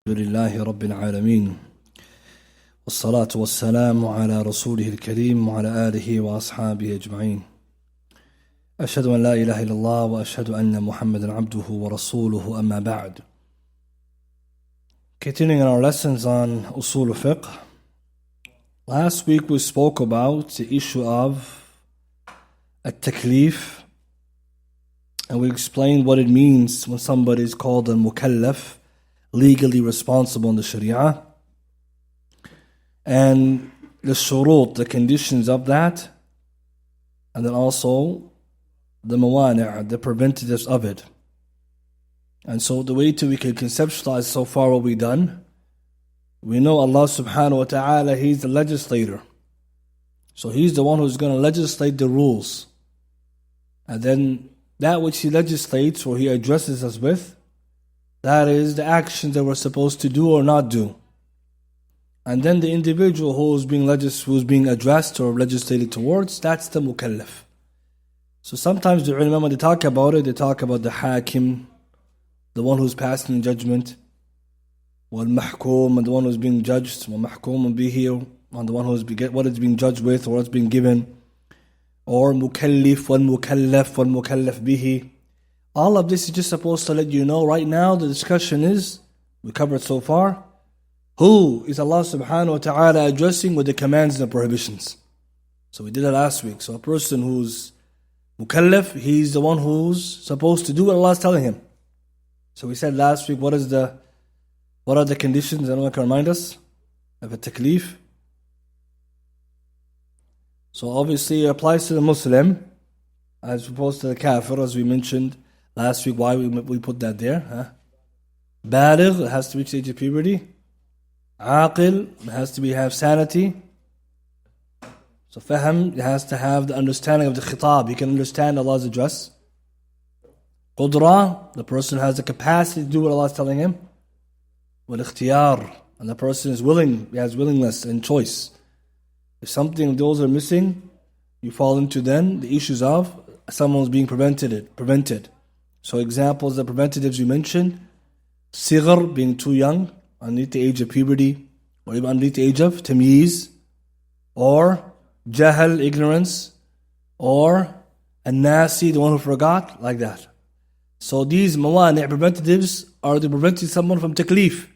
لله رب العالمين والصلاة والسلام على رسوله الكريم وعلى آله وأصحابه أجمعين أشهد أن لا إله إلا الله وأشهد أن محمدا عبده ورسوله أما بعد. Continuing our lessons on Usul Fiqh, last week we spoke about the issue of التكليف, and we explained what it means when somebody is called a mukallaf, legally responsible in the Sharia, and the shurut, the conditions of that, and then also the mawani', the preventatives of it. And so the way we can conceptualize so far what we've done, we know Allah subhanahu wa ta'ala, He's the legislator. So He's the one who's going to legislate the rules. And then that which He legislates or He addresses us with, that is the actions that we're supposed to do or not do. And then the individual who's being addressed or legislated towards, that's the mukallaf. So sometimes the ulama, when they talk about it, they talk about the hakim, the one who's passing judgment, wal mahkum, and the one who's being judged, wal mahkum bihi, and the one who's what is being judged with or what's being given, or mukallif, wal mukallaf, wal mukallaf bihi. All of this is just supposed to let you know right now the discussion is, we covered so far, who is Allah subhanahu wa ta'ala addressing with the commands and the prohibitions. So we did that last week. So a person who's mukallaf, he's the one who's supposed to do what Allah is telling him. So we said last week, what are the conditions? Anyone can remind us of a taklif? So obviously it applies to the Muslim as opposed to the kafir, as we mentioned last week, why we put that there. Baligh, it has to reach the age of puberty. Aqil, it has to have sanity. So fahm, it has to have the understanding of the khitab. He can understand Allah's address. Qudra, the person has the capacity to do what Allah is telling him. Wal ikhtiyar, and the person is willing, he has willingness and choice. If something of those are missing, you fall into then the issues of someone's being prevented. So examples, the preventatives you mentioned, sighar, being too young, underneath the age of puberty, or even underneath the age of tamyiz, or jahal, ignorance, or an-nasi, the one who forgot, like that. So these mawani', preventatives, are the preventing someone from taklif.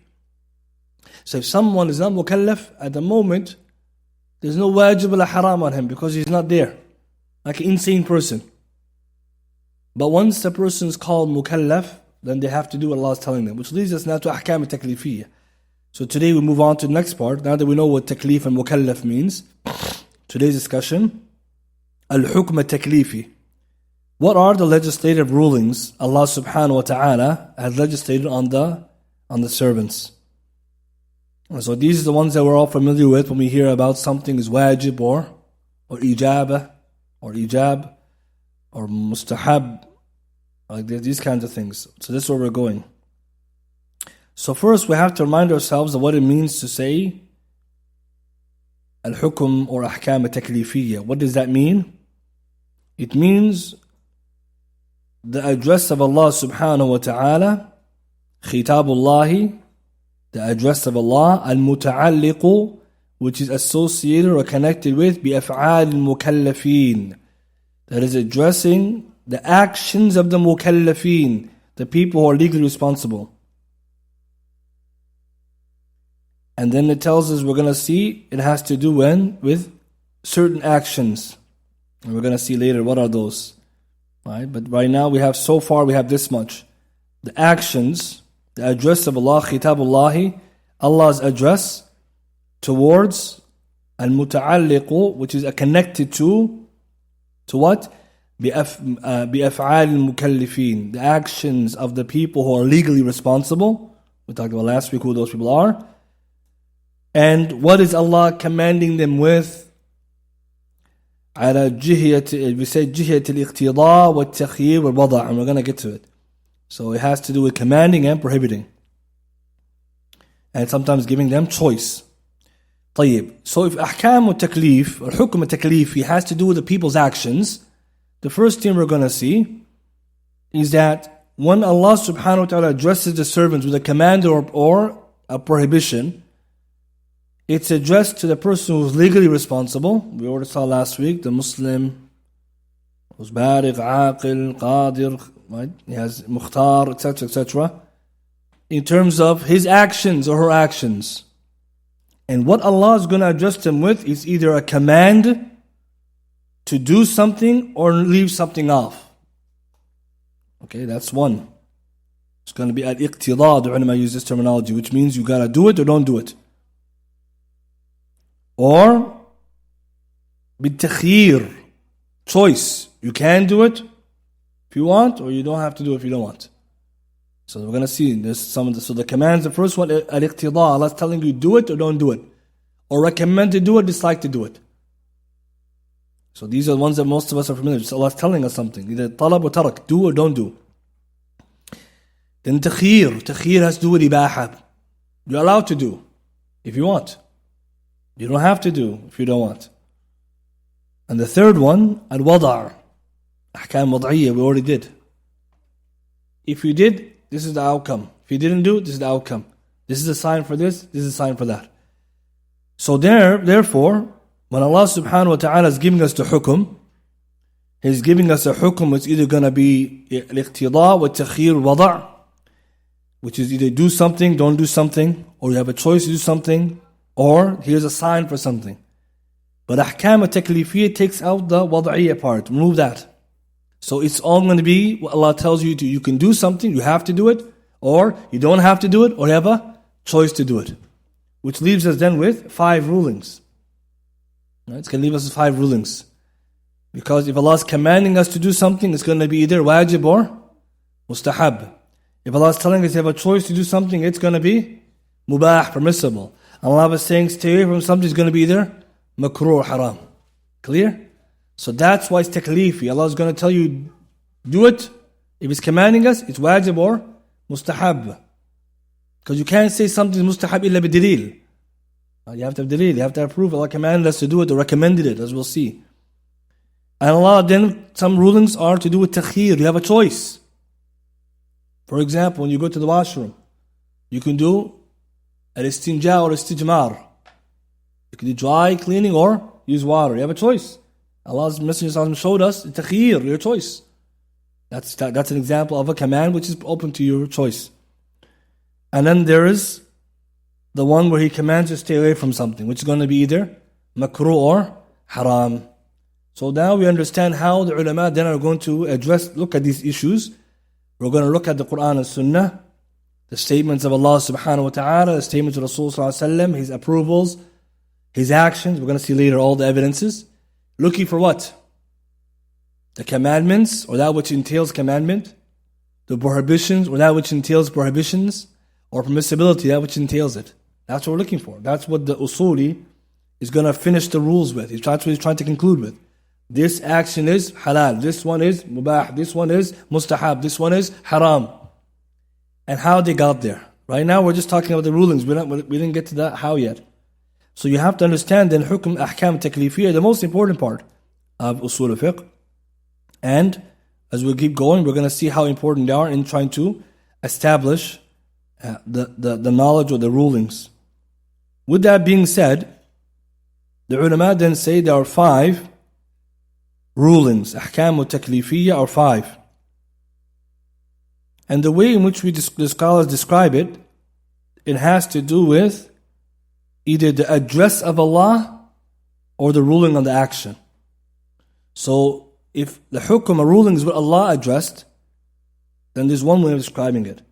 So if someone is not mukallaf at the moment, there's no wajib or haram on him because he's not there, like an insane person. But once the person is called mukallaf, then they have to do what Allah is telling them, which leads us now to ahkam taklifiyya. So today we move on to the next part. Now that we know what taklif and mukallaf means, today's discussion, al-hukm taklifi. What are the legislative rulings Allah subhanahu wa ta'ala has legislated on the servants? And so these are the ones that we're all familiar with when we hear about something is wajib or ijab or mustahab, like these kinds of things. So this is where we're going. So first we have to remind ourselves of what it means to say al-hukm or ahkam taklifiyya. What does that mean? It means the address of Allah subhanahu wa ta'ala, khitabullahi, the address of Allah, al-muta'alliqu, which is associated or connected with bi-af'al al-mukallafin, that is addressing the actions of the mukallafin, the people who are legally responsible. And then it tells us, we're going to see, it has to do with certain actions. And we're going to see later what are those. Right? But right now we have this much. The actions, the address of Allah, khitabullahi, Allah's address towards al-muta'alliqu, which is connected to what? بِأَفْعَالِ الْمُكَلِّفِينَ, the actions of the people who are legally responsible. We talked about last week who those people are. And what is Allah commanding them with? على جهة, we said جهة الاقتضاء والتخيير والوضع, and we're going to get to it. So it has to do with commanding and prohibiting, and sometimes giving them choice. طيب. So if أحكام التكليف or حكم التكليف has to do with the people's actions, the first thing we're going to see is that when Allah subhanahu wa ta'ala addresses the servants with a command or a prohibition, it's addressed to the person who's legally responsible. We already saw last week the Muslim who's baligh, aqil, qadir, right? He has mukhtar, etc., etc. In terms of his actions or her actions. And what Allah is going to address them with is either a command to do something or leave something off. Okay, that's one. It's going to be al-iqtida, the ulama use this terminology, which means you got to do it or don't do it. Or bit-takhir, choice. You can do it if you want, or you don't have to do it if you don't want. So we're going to see this. So the commands, the first one, al-iqtida, Allah is telling you do it or don't do it. Or recommend to do it, dislike to do it. So these are the ones that most of us are familiar with. So Allah is telling us something. Either talab or tarak, do or don't do. Then takhir. Takhir has to do with ibaha. You're allowed to do if you want. You don't have to do if you don't want. And the third one, al-wada'. Ahkam wad'iyya, we already did. If you did, this is the outcome. If you didn't do, this is the outcome. This is a sign for this is a sign for that. So therefore, when Allah subhanahu wa ta'ala is giving us the hukum, He's giving us a hukum which is either going to be al-iqtida wa takhir wada', which is either do something, don't do something, or you have a choice to do something, or here's a sign for something. But ahkam al-taklifiyya takes out the wad'iyya part, remove that. So it's all going to be what Allah tells you to. You can do something, you have to do it, or you don't have to do it, or you have a choice to do it. Which leaves us then with 5 rulings. Right? It's going to leave us with 5 rulings. Because if Allah is commanding us to do something, it's going to be either wajib or mustahab. If Allah is telling us you have a choice to do something, it's going to be mubah, permissible. Allah is saying stay away from something, it's going to be either makruh or haram. Clear? So that's why it's taklifi. Allah is going to tell you, do it. If He's commanding us, it's wajib or mustahab. Because you can't say something is mustahab illa bidilil. You have to have dalil, you have to have proof. Allah commanded us to do it or recommended it, as we'll see. And Allah then, some rulings are to do with takhir. You have a choice. For example, when you go to the washroom, you can do al-istinja or istijmar. You can do dry cleaning or use water. You have a choice. Allah's Messenger showed us takhir, your choice. That's an example of a command which is open to your choice. And then there is the one where He commands you to stay away from something, which is going to be either makruh or haram. So now we understand how the ulama then are going to look at these issues. We're going to look at the Quran and Sunnah, the statements of Allah subhanahu wa ta'ala, the statements of Rasul sallallahu alayhi wa sallam, His approvals, His actions. We're going to see later all the evidences. Looking for what? The commandments, or that which entails commandment. The prohibitions, or that which entails prohibitions. Or permissibility, that which entails it. That's what we're looking for. That's what the usuli is going to finish the rules with. That's what he's trying to conclude with. This action is halal. This one is mubah. This one is mustahab. This one is haram. And how they got there. Right now we're just talking about the rulings. We didn't get to that how yet. So you have to understand then hukm ahkam taklifiyya, the most important part of usul fiqh. And as we keep going, we're going to see how important they are in trying to establish the knowledge or the rulings. With that being said, the ulama then say there are 5 rulings. Ahkam taklifiyya are 5. And the way in which the scholars describe it, it has to do with either the address of Allah or the ruling on the action. So if the hukum or ruling is what Allah addressed, then there's one way of describing it.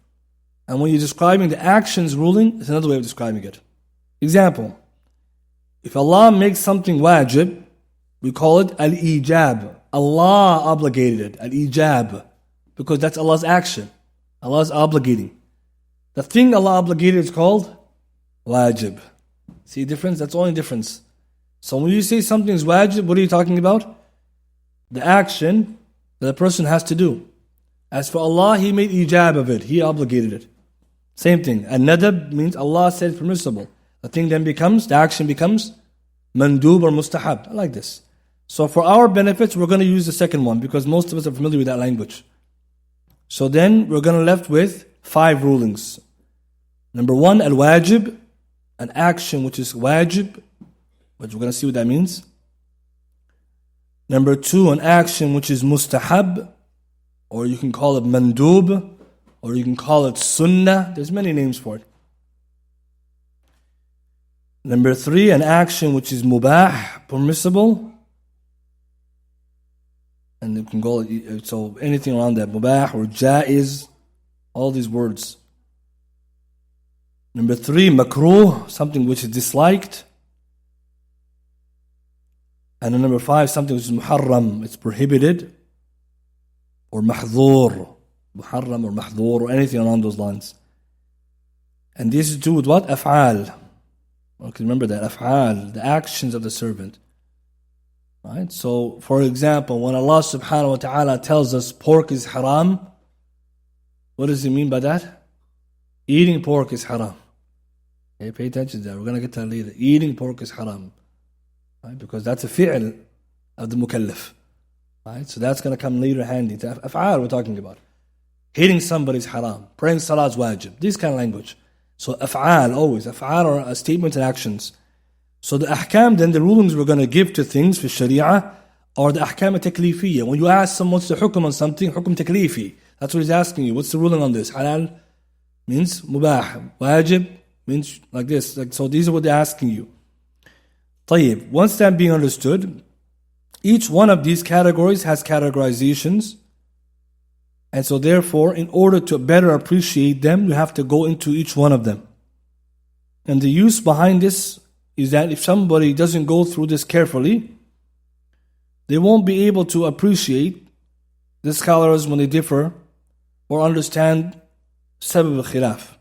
And when you're describing the actions ruling, it's another way of describing it. Example, if Allah makes something wajib, we call it al-ijab. Allah obligated it, al-ijab, because that's Allah's action. Allah is obligating. The thing Allah obligated is called wajib. See the difference? That's the only difference. So when you say something is wajib, what are you talking about? The action that the person has to do. As for Allah, He made ijab of it. He obligated it. Same thing. An-nadab means Allah said permissible. The action becomes mandub or mustahab. I like this. So for our benefits, we're going to use the second one because most of us are familiar with that language. So then we're going to left with 5 rulings. Number one, al-wajib, an action which is wajib, which we're going to see what that means. Number two, an action which is mustahab, or you can call it mandub, or you can call it sunnah. There's many names for it. Number three, an action which is mubah, permissible. And you can call it, so anything around that, mubah or jaiz, all these words. Number three, makruh, something which is disliked. And then number five, something which is muharram, it's prohibited. Or mahdhur, muharram or mahdhur, or anything along those lines. And this is to do with what? Af'al. Okay, remember that, af'al, the actions of the servant. Right? So, for example, when Allah subhanahu wa ta'ala tells us pork is haram, what does he mean by that? Eating pork is haram. Okay, pay attention to that. We're going to get to that later. Eating pork is haram. Right? Because that's a fi'l of the mukallaf. Right? So that's going to come later handy. Af'al we're talking about. Hitting somebody is haram. Praying salah is wajib. This kind of language. So af'al, always. Af'al are statements and actions. So the ahkam, then the rulings we're going to give to things for sharia are the ahkam taklifiyya. When you ask someone what's the hukum on something, hukum taklifi. That's what he's asking you. What's the ruling on this? Halal means mubah. Wajib means like this. So these are what they're asking you. طيب, once that being understood, each one of these categories has categorizations. And so therefore, in order to better appreciate them, you have to go into each one of them. And the use behind this is that if somebody doesn't go through this carefully, they won't be able to appreciate the scholars when they differ or understand sabab al-khilaf,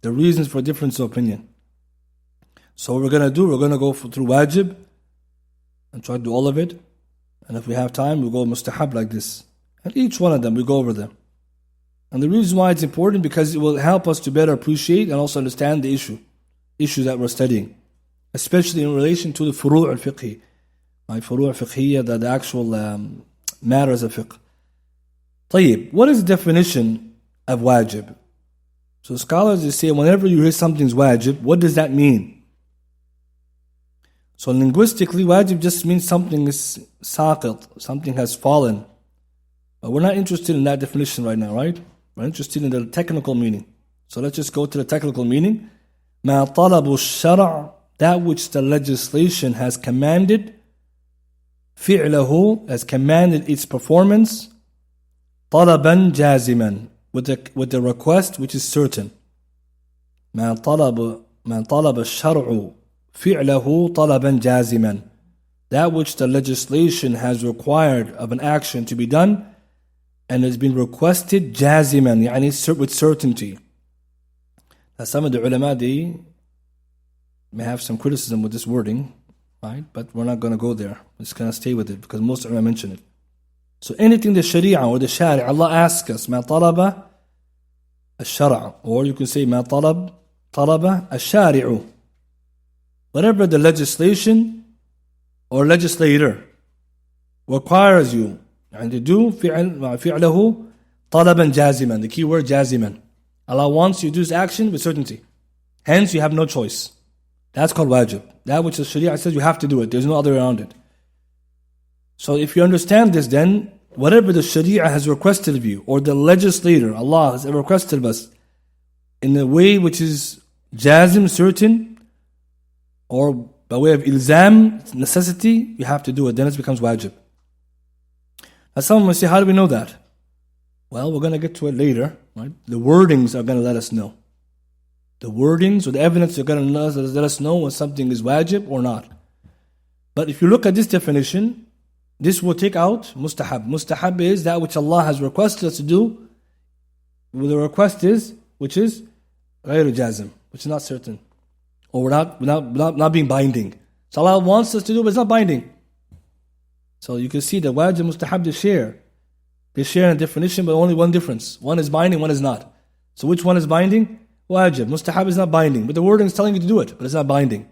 the reasons for difference of opinion. So what we're going to do, we're going to go through wajib and try to do all of it. And if we have time, we'll go mustahab like this. And each one of them, we go over them. And the reason why it's important, because it will help us to better appreciate and also understand the issue that we're studying. Especially in relation to the furu' al-fiqhi. Furu' al-fiqhiyya, the actual matters of fiqh. طيب, what is the definition of wajib? So scholars, they say, whenever you hear something's wajib, what does that mean? So linguistically, wajib just means something is saqit, something has fallen. But we're not interested in that definition right now, right? We're interested in the technical meaning. So let's just go to the technical meaning. مَا طَلَبُ الشَّرْعِ, that which the legislation has commanded, فِعْلَهُ, has commanded its performance, طَلَبًا جَازِمًا, with the request which is certain. مَا طَلَبَ الشَّرْعُ فِعْلَهُ طَلَبًا جَازِمًا, that which the legislation has required of an action to be done and has been requested جَازِمًا, يعني with certainty. Now some of the ulama, they may have some criticism with this wording, right? But we're not going to go there. We're just going to stay with it because most ulama mention it. So anything the sharia or the shari', Allah asks us, ما طلب الشرع, or you can say ما طلب الشارع. Whatever the legislation or legislator requires you and to do, فعله طلبا جازما, the key word جازما. Allah wants you to do this action with certainty. Hence you have no choice. That's called wajib. That which the sharia says you have to do it. There's no other way around it. So if you understand this, then whatever the sharia has requested of you, or the legislator, Allah has requested of us, in a way which is jazim, certain, or by way of ilzam, necessity, you have to do it. Then it becomes wajib. Now someone will say, how do we know that? Well, we're going to get to it later. Right? The wordings are going to let us know. The wordings or the evidence are going to let us know when something is wajib or not. But if you look at this definition, this will take out mustahab. Mustahab is that which Allah has requested us to do. The request is, which is غير جازم, which is not certain. Or not being binding. So Allah wants us to do, but it's not binding. So you can see that wajib and mustahab, they share. They share in a definition, but only one difference. One is binding, one is not. So which one is binding? Wajib. Mustahab is not binding. But the wording is telling you to do it, but it's not binding.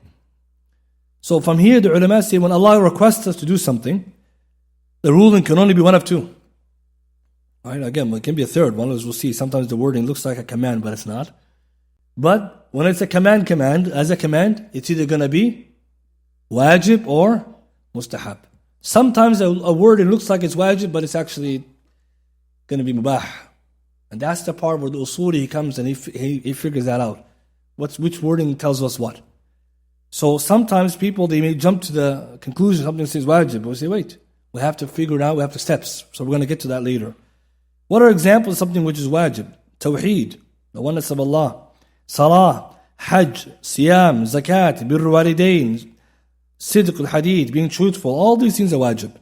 So from here, the ulama say, when Allah requests us to do something, the ruling can only be one of two. Right? Again, it can be a third one, as we'll see. Sometimes the wording looks like a command, but it's not. But when it's a command, as a command, it's either going to be wajib or mustahab. Sometimes a word, it looks like it's wajib, but it's actually going to be mubah. And that's the part where the usuli comes and he figures that out. Which wording tells us what. So sometimes people, they may jump to the conclusion something says wajib, but we say, wait, we have to figure it out, we have the steps. So we're going to get to that later. What are examples of something which is wajib? Tawheed, the oneness of Allah. Salah, Hajj, Siyam, Zakat, Birr Walidain, Sidq al-Hadith, being truthful. All these things are wajib.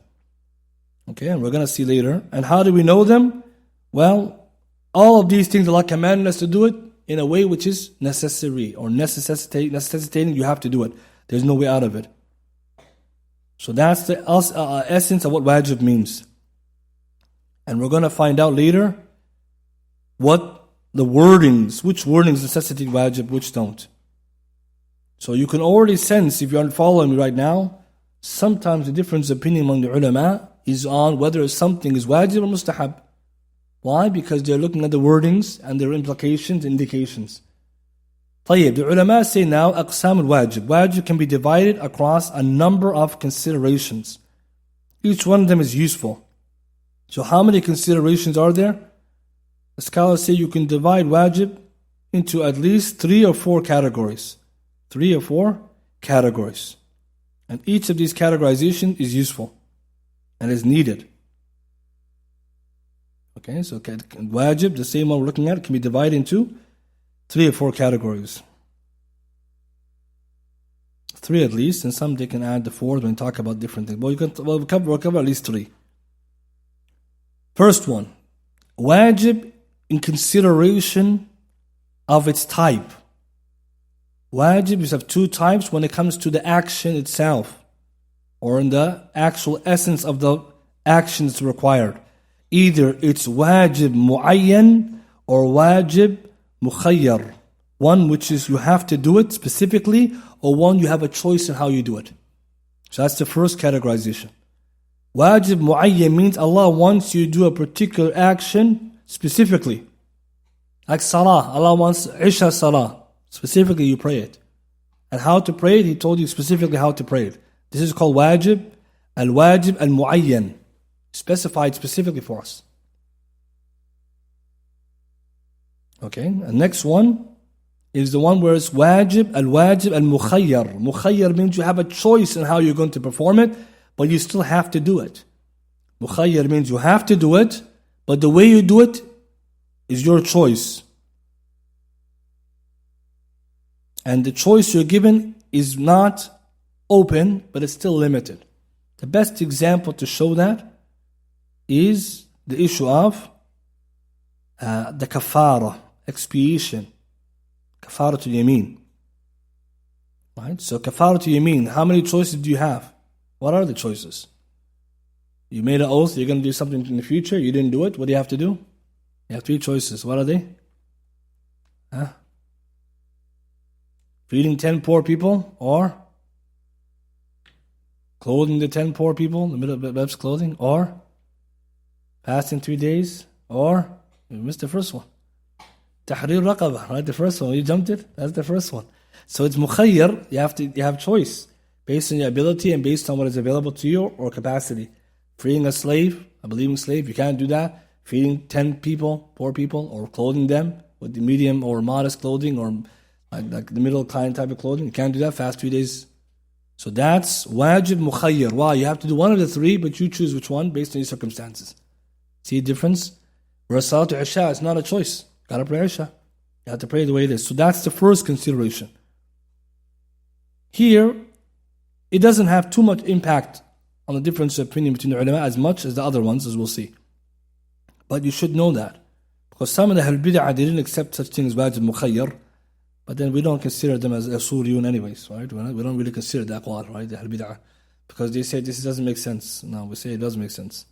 Okay, and we're going to see later. And how do we know them? Well, all of these things Allah commanded us to do it in a way which is necessary or necessitating you have to do it. There's no way out of it. So that's the essence of what wajib means. And we're going to find out later what the wordings, which wordings necessitate wajib, which don't. So you can already sense, if you're following me right now, sometimes the difference of opinion among the ulama is on whether something is wajib or mustahab. Why? Because they're looking at the wordings and their implications, indications. طيب, the ulama say now, أقسام الواجب. Wajib can be divided across a number of considerations. Each one of them is useful. So how many considerations are there? The scholars say you can divide wajib into at least 3 or 4 categories. 3 or 4 categories. And each of these categorizations is useful and is needed. Okay, so wajib, the same one we're looking at, can be divided into 3 or 4 categories. 3 at least, and some they can add the 4th when they talk about different things. We'll cover at least 3. First one, wajib in consideration of its type. Wajib is of 2 types when it comes to the action itself, or in the actual essence of the actions required. Either it's wajib mu'ayyan or wajib mukhayyar. One which is you have to do it specifically, or one you have a choice in how you do it. So that's the first categorization. Wajib mu'ayyan means Allah wants you to do a particular action specifically. Like salah, Allah wants Isha salah. Specifically you pray it. And how to pray it, He told you specifically how to pray it. This is called wajib al-mu'ayyan. Specified specifically for us. Okay, and next one is the one where it's wajib al-mukhayyar. Mukhayyar means you have a choice in how you're going to perform it, but you still have to do it. Mukhayyar means you have to do it, but the way you do it is your choice. And the choice you're given is not open, but it's still limited. The best example to show that is the issue of the kafara, expiation, kafaratul yameen. Right? So kafaratul yameen, how many choices do you have? What are the choices? You made an oath, you're going to do something in the future, you didn't do it, what do you have to do? You have 3 choices. What are they? Feeding 10 poor people, or clothing the 10 poor people, the middle of Beb's clothing, or fasting 3 days, or you missed the first one. Tahrir raqabah, right? The first one, you jumped it, that's the first one. So it's mukhayyar, you have choice based on your ability and based on what is available to you or capacity. Freeing a slave, a believing slave, you can't do that. Feeding 10 people, poor people, or clothing them with the medium or modest clothing, or like the middle kind type of clothing, you can't do that. Fast 3 days. So that's wajib mukhayyar. Wow, you have to do one of the 3, but you choose which one based on your circumstances. See the difference? Whereas Salatul Isha, it's not a choice. You gotta pray Isha. You have to pray the way it is. So that's the first consideration. Here, it doesn't have too much impact on the difference of opinion between the ulama as much as the other ones, as we'll see. But you should know that. Because some of the Ahlul Bid'ah didn't accept such things as wajib mukhayyar, but then we don't consider them as usuliyun anyways, right? We don't really consider the aqwal, right? The Ahlul Bid'ah. Because they say this doesn't make sense. No, we say it does make sense.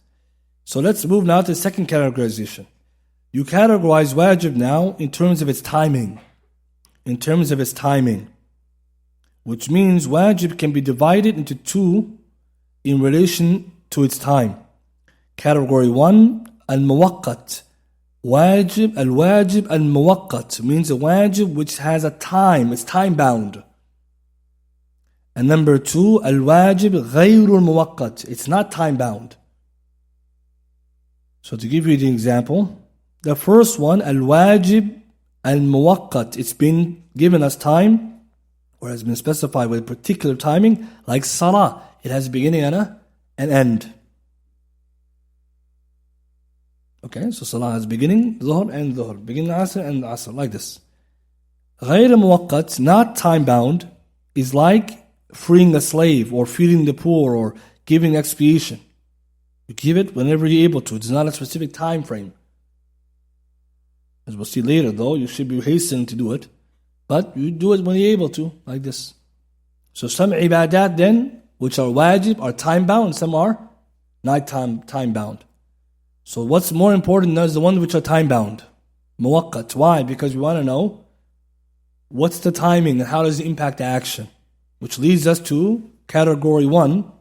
So let's move now to the second categorization. You categorize wajib now in terms of its timing. In terms of its timing. Which means wajib can be divided into 2 in relation to its time. Category 1, al-muwaqqat, Wajib, al-wajib al-muwaqqat means a wajib which has a time, it's time bound. And number two, al-wajib ghayrul muwaqqat, it's not time bound. So to give you the example, the first one, al-wajib al-muwaqqat, it's been given as time, or has been specified with particular timing, like salah. It has a beginning and an end. Okay, so salah has beginning, dhuhr and dhuhr. Beginning asr and asr, like this. Ghayr muwaqqat, not time bound, is like freeing a slave or feeding the poor or giving expiation. You give it whenever you're able to. It's not a specific time frame. As we'll see later though, you should be hastening to do it. But you do it when you're able to, like this. So some ibadat then, which are wajib, are time bound, some are not time bound. So what's more important now is the ones which are time bound. Muwaqqat. Why? Because we want to know what's the timing and how does it impact the action. Which leads us to category 1.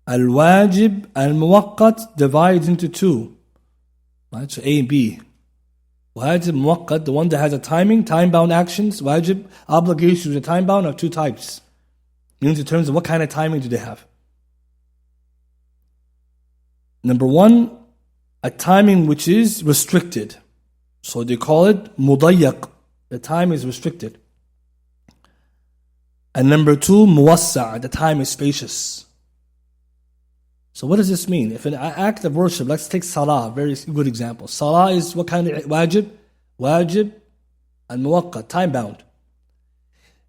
Al-wajib al-muwaqqat divides into 2. Right? So A and B. Wajib muwaqqat, the one that has a timing, time-bound actions. Wajib, obligations with a time-bound are 2 types. Means in terms of what kind of timing do they have. Number 1, a timing which is restricted. So they call it mudayyak. The time is restricted. And number 2, muwassa', the time is spacious. So what does this mean? If an act of worship, let's take salah, very good example. Salah is what kind of wajib? Wajib and muwaqqat, time bound.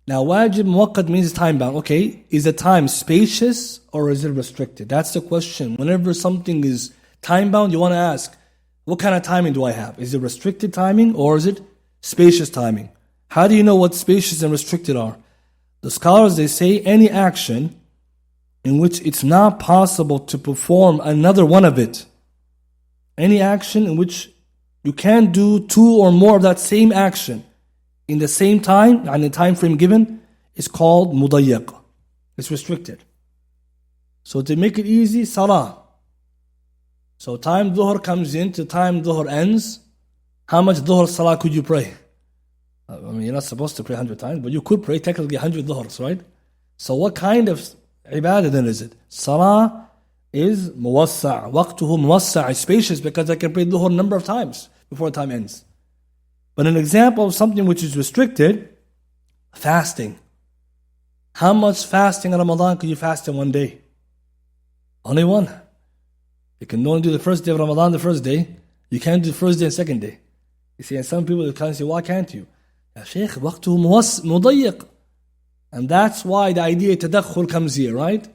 Now wajib, muwaqqat means time bound. Okay, is the time spacious or is it restricted? That's the question. Whenever something is time bound, you want to ask, what kind of timing do I have? Is it restricted timing or is it spacious timing? How do you know what spacious and restricted are? The scholars, they say any action in which it's not possible to perform another one of it. Any action in which you can't do 2 or more of that same action in the same time, and the time frame given, is called mudayyak. It's restricted. So to make it easy, salah. So time dhuhr comes in to time dhuhr ends. How much dhuhr salah could you pray? I mean, you're not supposed to pray 100 times, but you could pray technically 100 dhuhrs, right? So what kind of ibadah then is it? Salah is muwassa'. Waqtuhu muwassa', is spacious because I can pray dhuhr a number of times before time ends. But an example of something which is restricted, fasting. How much fasting in Ramadan could you fast in one day? Only one. You can only do the first day of Ramadan the first day. You can't do the first day and second day. You see, and some people can say, why can't you? Ya Shaykh, waqtuhu mudayyak. And that's why the idea tadakhul comes here, right?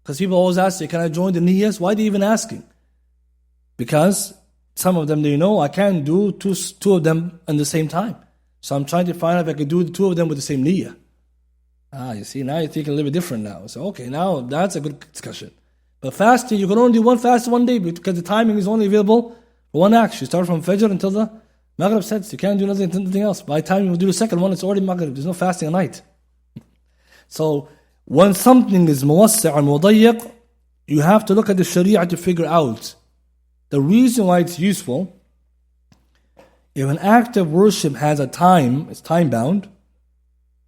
Because people always ask you, can I join the niyyahs? Why are they even asking? Because some of them, they know I can't do two of them at the same time. So I'm trying to find out if I can do the 2 of them with the same niyyah. You see, now you're thinking a little bit different now. So okay, now that's a good discussion. But fasting, you can only do one fast one day because the timing is only available for one action. You start from Fajr until the Maghrib sets. You can't do nothing else. By the time you do the second one, it's already Maghrib. There's no fasting at night. So when something is muwassa' and mudayyak, you have to look at the Sharia to figure out the reason why it's useful. If an act of worship has a time, it's time bound.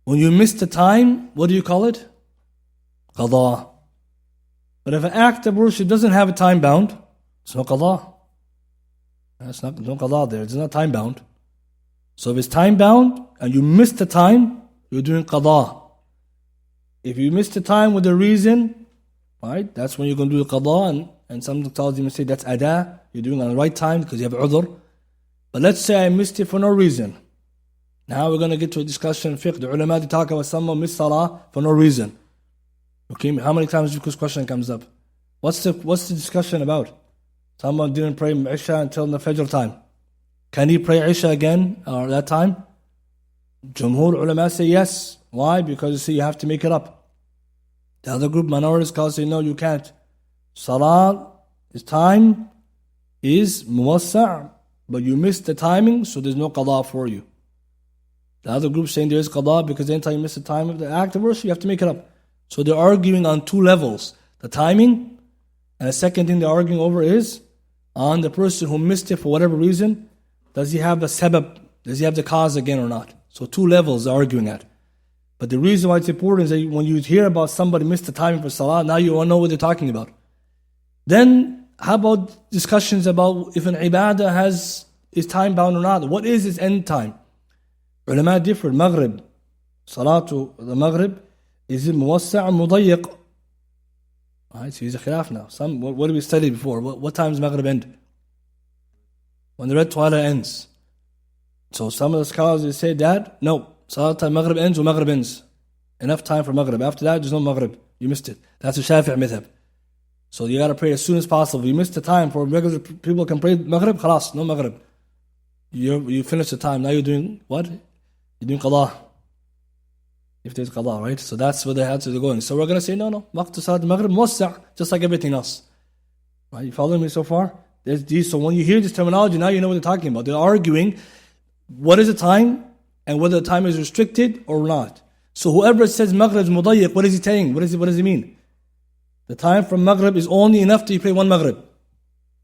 When you miss the time, what do you call it? Qada. But if an act of worship doesn't have a time bound, it's no qada. It's not no qada there. It's not time bound. So if it's time bound and you miss the time, you're doing qada. If you miss the time with a reason, right, that's when you're going to do the qada, and some scholars even say that's ada. You're doing it on the right time because you have udhr. But let's say I missed it for no reason. Now we're going to get to a discussion in fiqh. The ulama, they talk about someone missed salah for no reason. Okay, how many times this question comes up? What's the discussion about? Someone didn't pray Isha until the Fajr time. Can he pray Isha again or that time? Jumhur ulama say yes. Why? Because you see, you have to make it up. The other group, minority scholars, say no, you can't. Salah, its time is muwassa', but you missed the timing, so there's no qada for you. The other group saying there is qada because anytime you miss the time of the act of worship, you have to make it up. So they're arguing on 2 levels. The timing, and the second thing they're arguing over is on the person who missed it for whatever reason, Does he have the sabab? Does he have the cause again or not? So two levels they're arguing at. But the reason why it's important is that when you hear about somebody missed the timing for salah, now you know what they're talking about. Then, how about discussions about if an ibadah is time bound or not? What is its end time? Ulama differ. Maghrib, salatu, the Maghrib, is it muwassa' or mudayyiq? Alright, so here's a khilaf now. What did we study before? What time does Maghrib end? When the red twilight ends. So some of the scholars they say that, no, salat time Maghrib ends when Maghrib ends. Enough time for Maghrib. After that, there's no Maghrib. You missed it. That's the Shafi'i madhab. So you gotta pray as soon as possible. You missed the time for regular people can pray Maghrib, khalas, no Maghrib. You finish the time. Now you're doing what? You're doing qada. If there's qada, right? So that's where the answers are going. So we're gonna say no. Waqt salat Maghrib muwassa', just like everything else. Right? You following me so far? There's these. So when you hear this terminology, now you know what they're talking about. They're arguing what is the time and whether the time is restricted or not. So whoever says Maghrib is mudayyiq, what is he saying? What does he mean? The time from Maghrib is only enough to pray one Maghrib.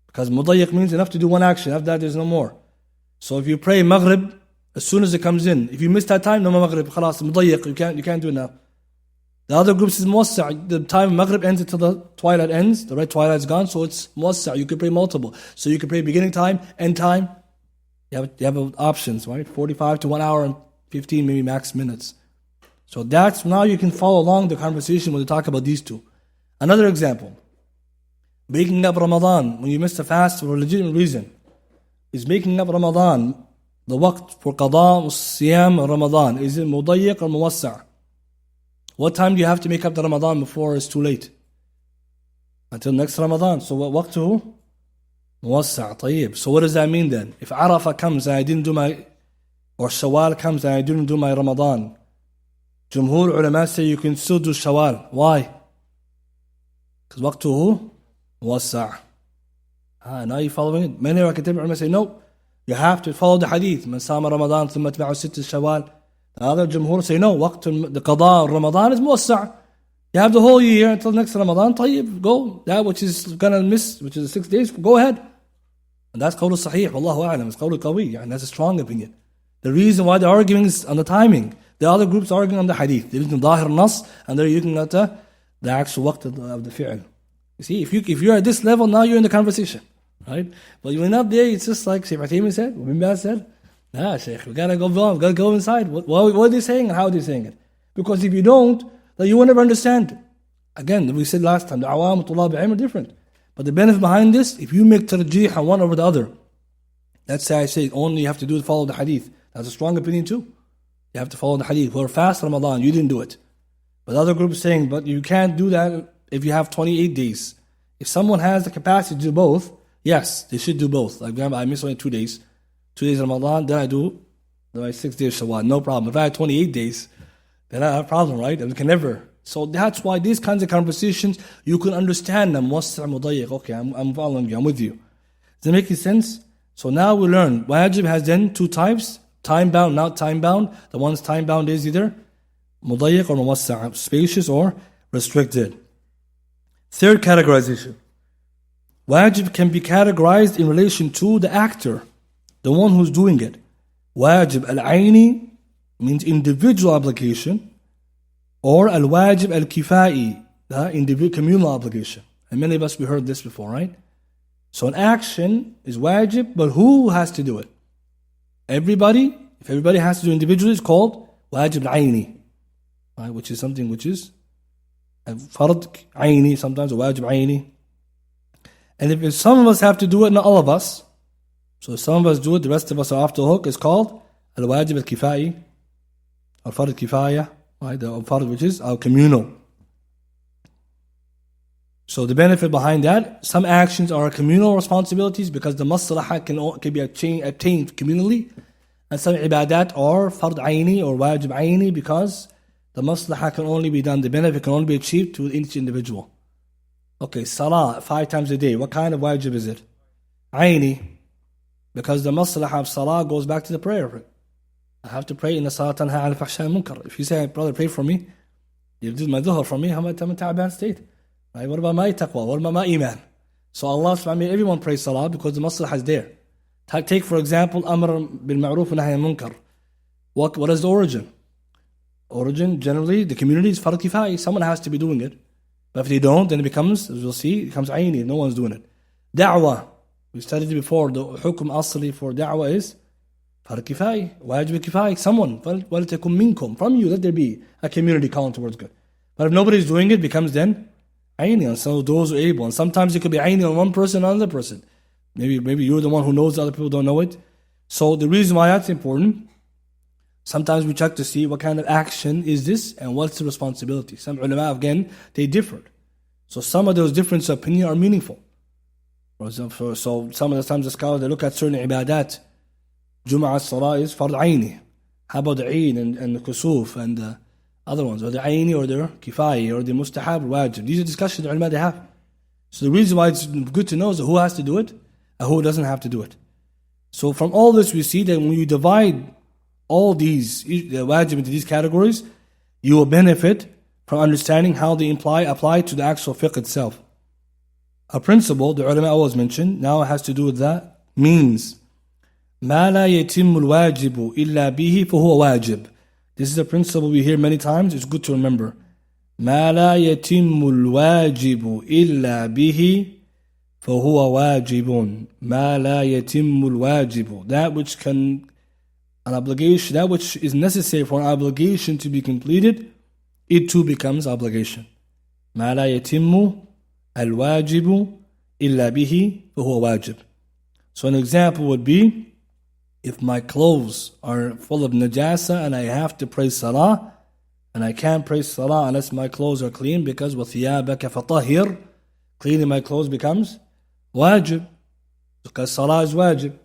Because mudayyiq means enough to do one action. After that, there's no more. So if you pray Maghrib as soon as it comes in, if you miss that time, no more Maghrib. Khalas, mudayyiq, you can't do it now. The other group says muwassa'. The time of Maghrib ends until the twilight ends. The red twilight is gone, so it's muwassa'. You can pray multiple. So you can pray beginning time, end time. You have options, right? 45 to 1 hour and 15 maybe max minutes. So that's now you can follow along the conversation when we talk about these two. Another example, making up Ramadan when you miss the fast for a legitimate reason. Is making up Ramadan the waqt for qada siyam Ramadan? Is it mudayyiq or muwassa'? What time do you have to make up the Ramadan before it's too late? Until next Ramadan. So what waqtuhu? Muwassa'. طيب. So what does that mean then? If Arafah comes and I didn't do or Shawwal comes and I didn't do my Ramadan, Jumhur ulama say you can still do Shawwal. Why? Because waqtuhu muwassa'. Now you're following it. Many academic ulama say no, you have to follow the hadith. Man sama Ramadan thumma atba'ahu sitt Shawwal. The other Jumhur say no, the qada of Ramadan is muwassa'. You have the whole year until next Ramadan. طيب, go. That which is gonna miss, which is the 6 days, go ahead. And that's qawl sahih. Wallahu a'lam. It's qawl qawi. And that's a strong opinion. The reason why they're arguing is on the timing. The other groups are arguing on the hadith. They're using Zahir Nas and they're using at the actual waqt of the fi'l. You see, if you're at this level, now you're in the conversation. Right? But you're not there, it's just like Shaykh Fatima said, Ibn Baz said, Shaykh, we gotta go beyond, we gotta go inside. What are they saying and how are they saying it? Because if you don't, then you will never understand. Again, we said last time, the awam and tulab al-ilm are different. But the benefit behind this, if you make tarjih on one over the other, let's say I say only you have to do is follow the hadith. That's a strong opinion too. You have to follow the hadith. We're fast Ramadan, you didn't do it. But other groups saying, but you can't do that if you have 28 days. If someone has the capacity to do both, yes, they should do both. Like I miss only 2 days. 2 days Ramadan, then I do 6 days Shawwal, no problem. If I had 28 days, then I have a problem, right? And we can never. So that's why these kinds of conversations, you can understand them. Okay, I'm following you, I'm with you. Does that make sense? So now we learn, wajib has then two types, time-bound, not time-bound. The one's time-bound is either mudayyiq or muwassa', spacious or restricted. Third categorization. Wajib can be categorized in relation to the actor, the one who's doing it. Wajib al-ayni means individual application, or al-wajib al-kifai, the individual communal obligation. And many of us, we heard this before, right? So an action is wajib, but who has to do it? Everybody. If everybody has to do it individually, it's called wajib al-ayni, right? Which is something which is a fard ayni, sometimes a wajib ayni. And if some of us have to do it, not all of us, so if some of us do it, the rest of us are off the hook, it's called al-wajib al-kifai, or fard al-kifaya, right? The fard which is our communal. So the benefit behind that, some actions are communal responsibilities because the maslahah can be obtained communally, and some ibadat are fard ayni or wajib ayni because the maslahah can only be done, the benefit can only be achieved to each individual. Okay, salah 5 times a day, what kind of wajib is it? Ayni, because the maslahah of salah goes back to the prayer. I have to pray in the salah tanha al fahsha munkar. If you say, brother, pray for me, you did my dhuhr for me, how about I'm in ta'ban state? Right? What about my taqwa? What about my iman? So Allah subhanahu wa ta'ala, everyone prays salah because the maslahah is there. Take for example, Amr bil Ma'ruf wa Nahy anil Munkar. What is the origin? Origin, generally, the community is Fard Kifai. Someone has to be doing it. But if they don't, then it becomes, as we'll see, it becomes Aini. No one's doing it. Da'wah. We studied it before. The Hukum Asli for Da'wah is Fard Kifai. Wajib Kifai. Someone. وَلْتَكُمْ مِنْكُمْ. From you, let there be a community calling towards good. But if nobody's doing it, it becomes then Aini on some of those who are able. And sometimes it could be Aini on one person or another person. Maybe you're the one who knows, other people don't know it. So the reason why that's important, sometimes we check to see what kind of action is this and what's the responsibility. Some ulama, again, they differed. So some of those differences of opinion are meaningful. For example, so some of the times the scholars, they look at certain ibadat. Jum'ah Salah is Fard Aini. How about the Eid and the Kusuf and the other ones? Or the Aini or the Kifai or the Mustahab or Wajib. These are discussions the ulama they have. So the reason why it's good to know is who has to do it and who doesn't have to do it. So from all this we see that when you divide all these wajib into these categories, you will benefit from understanding how they apply to the actual fiqh itself. A principle the ulama always mention, now it has to do with that means. مَا لَا يَتِمُّ الْوَاجِبُ إِلَّا بِهِ فَهُوَ وَاجِب. This is a principle we hear many times, it's good to remember. مَا لَا يَتِمُّ الْوَاجِبُ إِلَّا بِهِ فَهُوَ وَاجِبٌ. مَا لَا يَتِمُّ الْوَاجِبُ. That which can an obligation, that which is necessary for an obligation to be completed, it too becomes obligation. ما لا يتم الواجب إلا به فهو واجب. So an example would be, if my clothes are full of najasa and I have to pray salah, and I can't pray salah unless my clothes are clean, because وَثِيَابَكَ فَطَهِرْ, cleaning my clothes becomes wajib, because salah is wajib.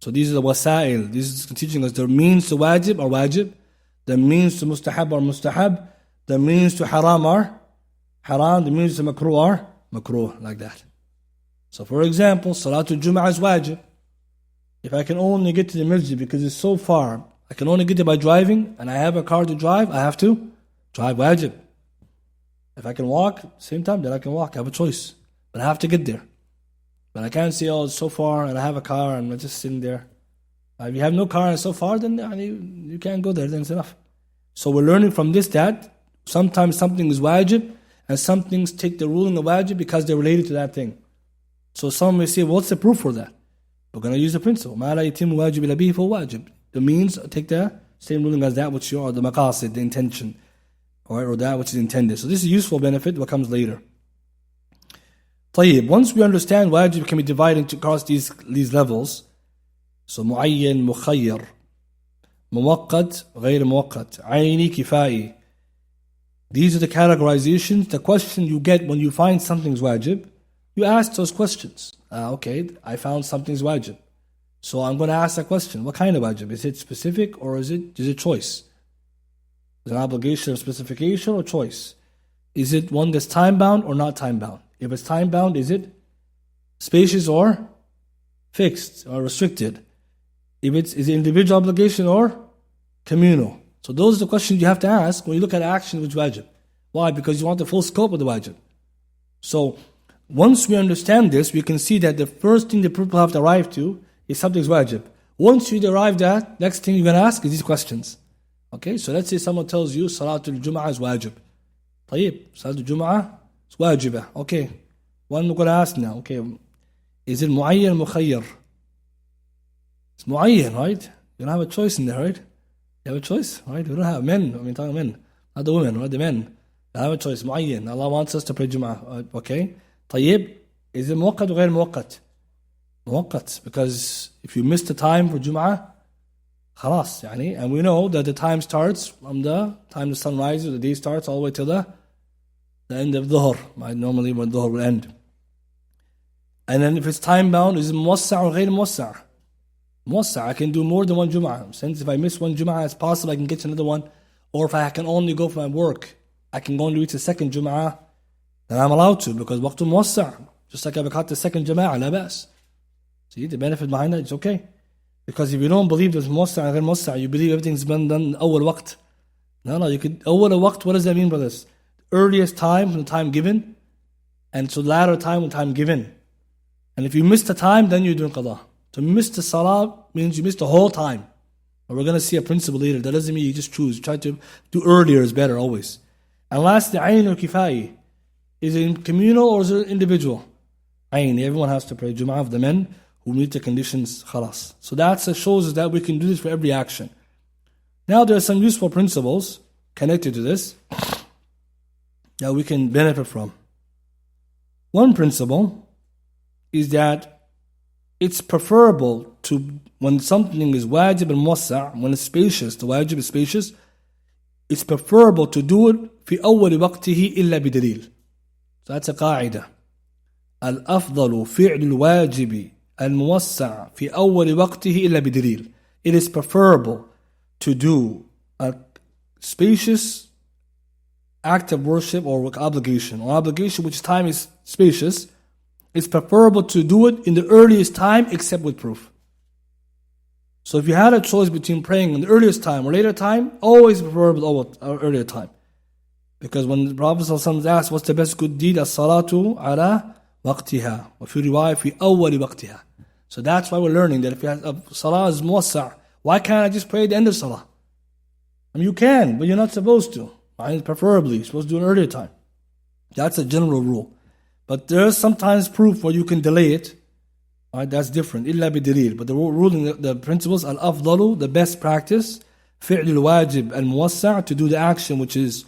So these are the wasail. This is teaching us the means to wajib are wajib, the means to mustahab are mustahab, the means to haram are haram, the means to makruh are makruh, like that. So for example, Salatul Jum'ah is wajib. If I can only get to the masjid because it's so far, I can only get there by driving, and I have a car to drive, I have to drive wajib. If I can walk, same time, then I can walk, I have a choice. But I have to get there. But I can't say, oh, it's so far and I have a car and I'm just sitting there. If you have no car and it's so far, then you can't go there, then it's enough. So we're learning from this that sometimes something is wajib and some things take the ruling of wajib because they're related to that thing. So some may say, well, what's the proof for that? We're going to use the principle. مَا لَا يَتِمُّ وَاجِبِ إِلَّا بِهِ فَهُوَ وَاجِب. The means take the same ruling as that which you are, the maqasid, the intention, or that which is intended. So this is a useful benefit, what comes later. طيب, once we understand wajib can be divided across these levels. So muayyan, mukhayyar, muwaqqat, ghayr muwaqqat, ayni, kifai. These are the categorizations. The question you get when you find something's wajib, you ask those questions. Okay, I found something's wajib. So I'm going to ask that question. What kind of wajib? Is it specific or is it choice? Is it an obligation of specification or choice? Is it one that's time-bound or not time-bound? If it's time-bound, is it spacious or fixed or restricted? Is it individual obligation or communal? So those are the questions you have to ask when you look at action which wajib. Why? Because you want the full scope of the wajib. So once we understand this, we can see that the first thing the people have to arrive to is something's wajib. Once you arrive at, next thing you're going to ask is these questions. Okay, so let's say someone tells you Salatul Jum'ah is wajib. طيب, Salatul Jum'ah is wajibah. Okay, one we're going to ask now. Okay, is it muayyan, mukhayyar? It's muayyan, right? You don't have a choice in there, right? You have a choice, right? We don't have men. I mean, talking men, not the women, right? The men. You have a choice. Muayyan. Allah wants us to pray Jum'ah. Okay. طيب, is it muwaqqat or غير muwaqqat? Muwaqqat, because if you miss the time for Jum'ah, خلاص, يعني, and we know that the time starts from the time the sun rises, the day starts all the way till the end of Dhuhr. Normally when Dhuhr will end. And then if it's time bound, is it muwassa' or غير muwassa'? Muwassa', I can do more than one Jum'ah. Since if I miss one Jum'ah, it's possible I can get to another one. Or if I can only go for my work, I can only reach the second Jum'ah, then I'm allowed to, because waqtu muwassa'. Just like I've got the second Jama'ah, la bas. See, the benefit behind that, it's okay. Because if you don't believe there's muwassa' and غير muwassa', you believe everything's been done awwal waqt. No, you could, awwal waqt, what does that mean, brothers? Earliest time from the time given, and so latter time when time given. And if you miss the time, then you're doing qada. To miss the salah means you missed the whole time. And we're going to see a principle later. That doesn't mean you just choose. Try to do earlier is better always. And lastly, ayn or kifai. Is it communal or is it individual? Ayn, everyone has to pray Jum'ah of the men who meet the conditions, khalas. So that shows us that we can do this for every action. Now there are some useful principles connected to this that we can benefit from. One principle is that it's preferable to, when something is wajib and muwassa', when it's spacious, the wajib is spacious, it's preferable to do it في أول وقته إلا بدليل. So that's a قاعدة. الأفضل فعل الواجب الموسع في أول وقته إلا بدليل. It is preferable to do a spacious act of worship or obligation which time is spacious. It's preferable to do it in the earliest time except with proof. So if you had a choice between praying in the earliest time or later time, always preferable earlier time. Because when the Prophet ﷺ asked, what's the best good deed? As-salatu ala waqtiha. Wa fi riwayah fi awwali waqtiha. So that's why we're learning that if you have a salah is muwassa', why can't I just pray at the end of salah? I mean, you can, but you're not supposed to. Preferably, you're supposed to do it an earlier time. That's a general rule. But there's sometimes proof where you can delay it. That's different. Illa bidalil. But the ruling, the principles, al-afdalu, the best practice, fi'l al-wajib al-muwassa', to do the action which is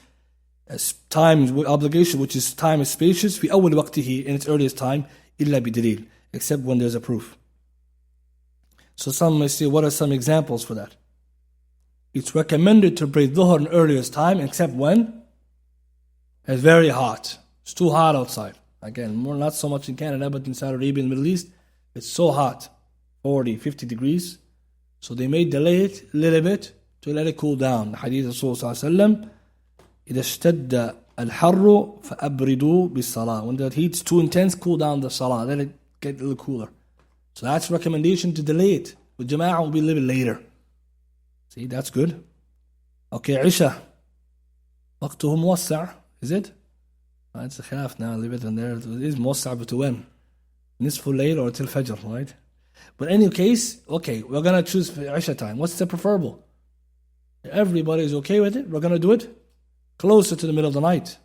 time, obligation which is time is spacious, fi awwal waqtihi, in its earliest time, illa bidalil, except when there's a proof. So some may say, what are some examples for that? It's recommended to pray dhuhr in earliest time, except when it's very hot. It's too hot outside. Again, not so much in Canada, but in Saudi Arabia and the Middle East, it's so hot, 40, 50 degrees. So they may delay it a little bit to let it cool down. The hadith of Rasulullah, إِذَا اشْتَدَّ الْحَرُّ فَأَبْرِدُوا بِالصَّلَاةِ. When the heat's too intense, cool down the salah. Let it get a little cooler. So that's recommendation to delay it. With Jama'ah will be a little bit later. See, that's good. Okay, Isha. وقته موسع. Is it? It's a khilaf now, leave it in there. It is موسع, but to when? Nisful layl or till Fajr, right? But in any case, okay, we're going to choose Isha time. What's the preferable? Everybody is okay with it. We're going to do it closer to the middle of the night.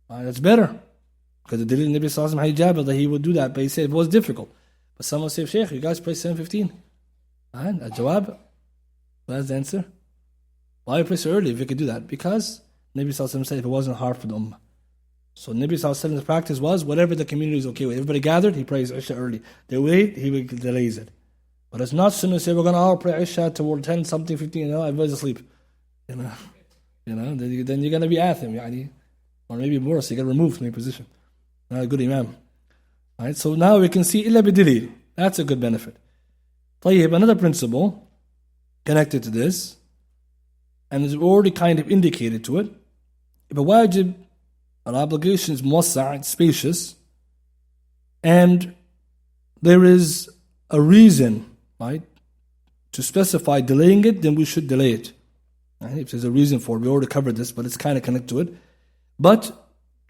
That's better. Because the Dalil Nabi Sallallahu Alaihi Wasallam that he would do that, but he said it was difficult. But someone said, Shaykh, you guys pray 7:15. And a jawab. That's the answer. Why pray so early if you could do that? Because Nabi Sallallahu Alaihi Wasallam said if it wasn't hard for the Ummah. So Nabi Sallallahu Alaihi Wasallam's practice was whatever the community is okay with. Everybody gathered, he prays Isha early. They wait, he delays it. But it's not sunnah to say we're going to all pray Isha toward 10 something, 15, everybody's asleep. Then you're going to be athim, yani. Or maybe worse, you get removed from your position. Not a good imam. Right? So now we can see illa bidilil. That's a good benefit. طيب, another principle connected to this, and is already kind of indicated to it. If a wajib, an obligation is muwassa', it's spacious, and there is a reason, right, to specify delaying it, then we should delay it. Right? If there's a reason for it, we already covered this, but it's kind of connected to it. But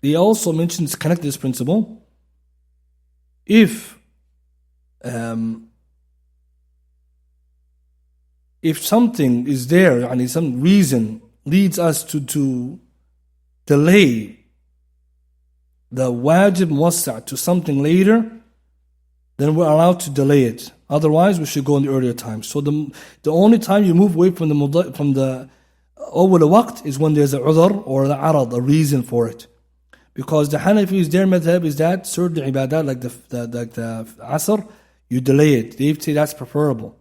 he also mentions, connected to this principle, if something is there, and some reason leads us to delay the wajib muwassa' to something later, then we're allowed to delay it. Otherwise, we should go in the earlier time. So the only time you move away from the awwal waqt is when there's a udhr or the arad, a reason for it. Because the Hanafis, their madhab is that certain ibadat like the asr, you delay it. They say that's preferable.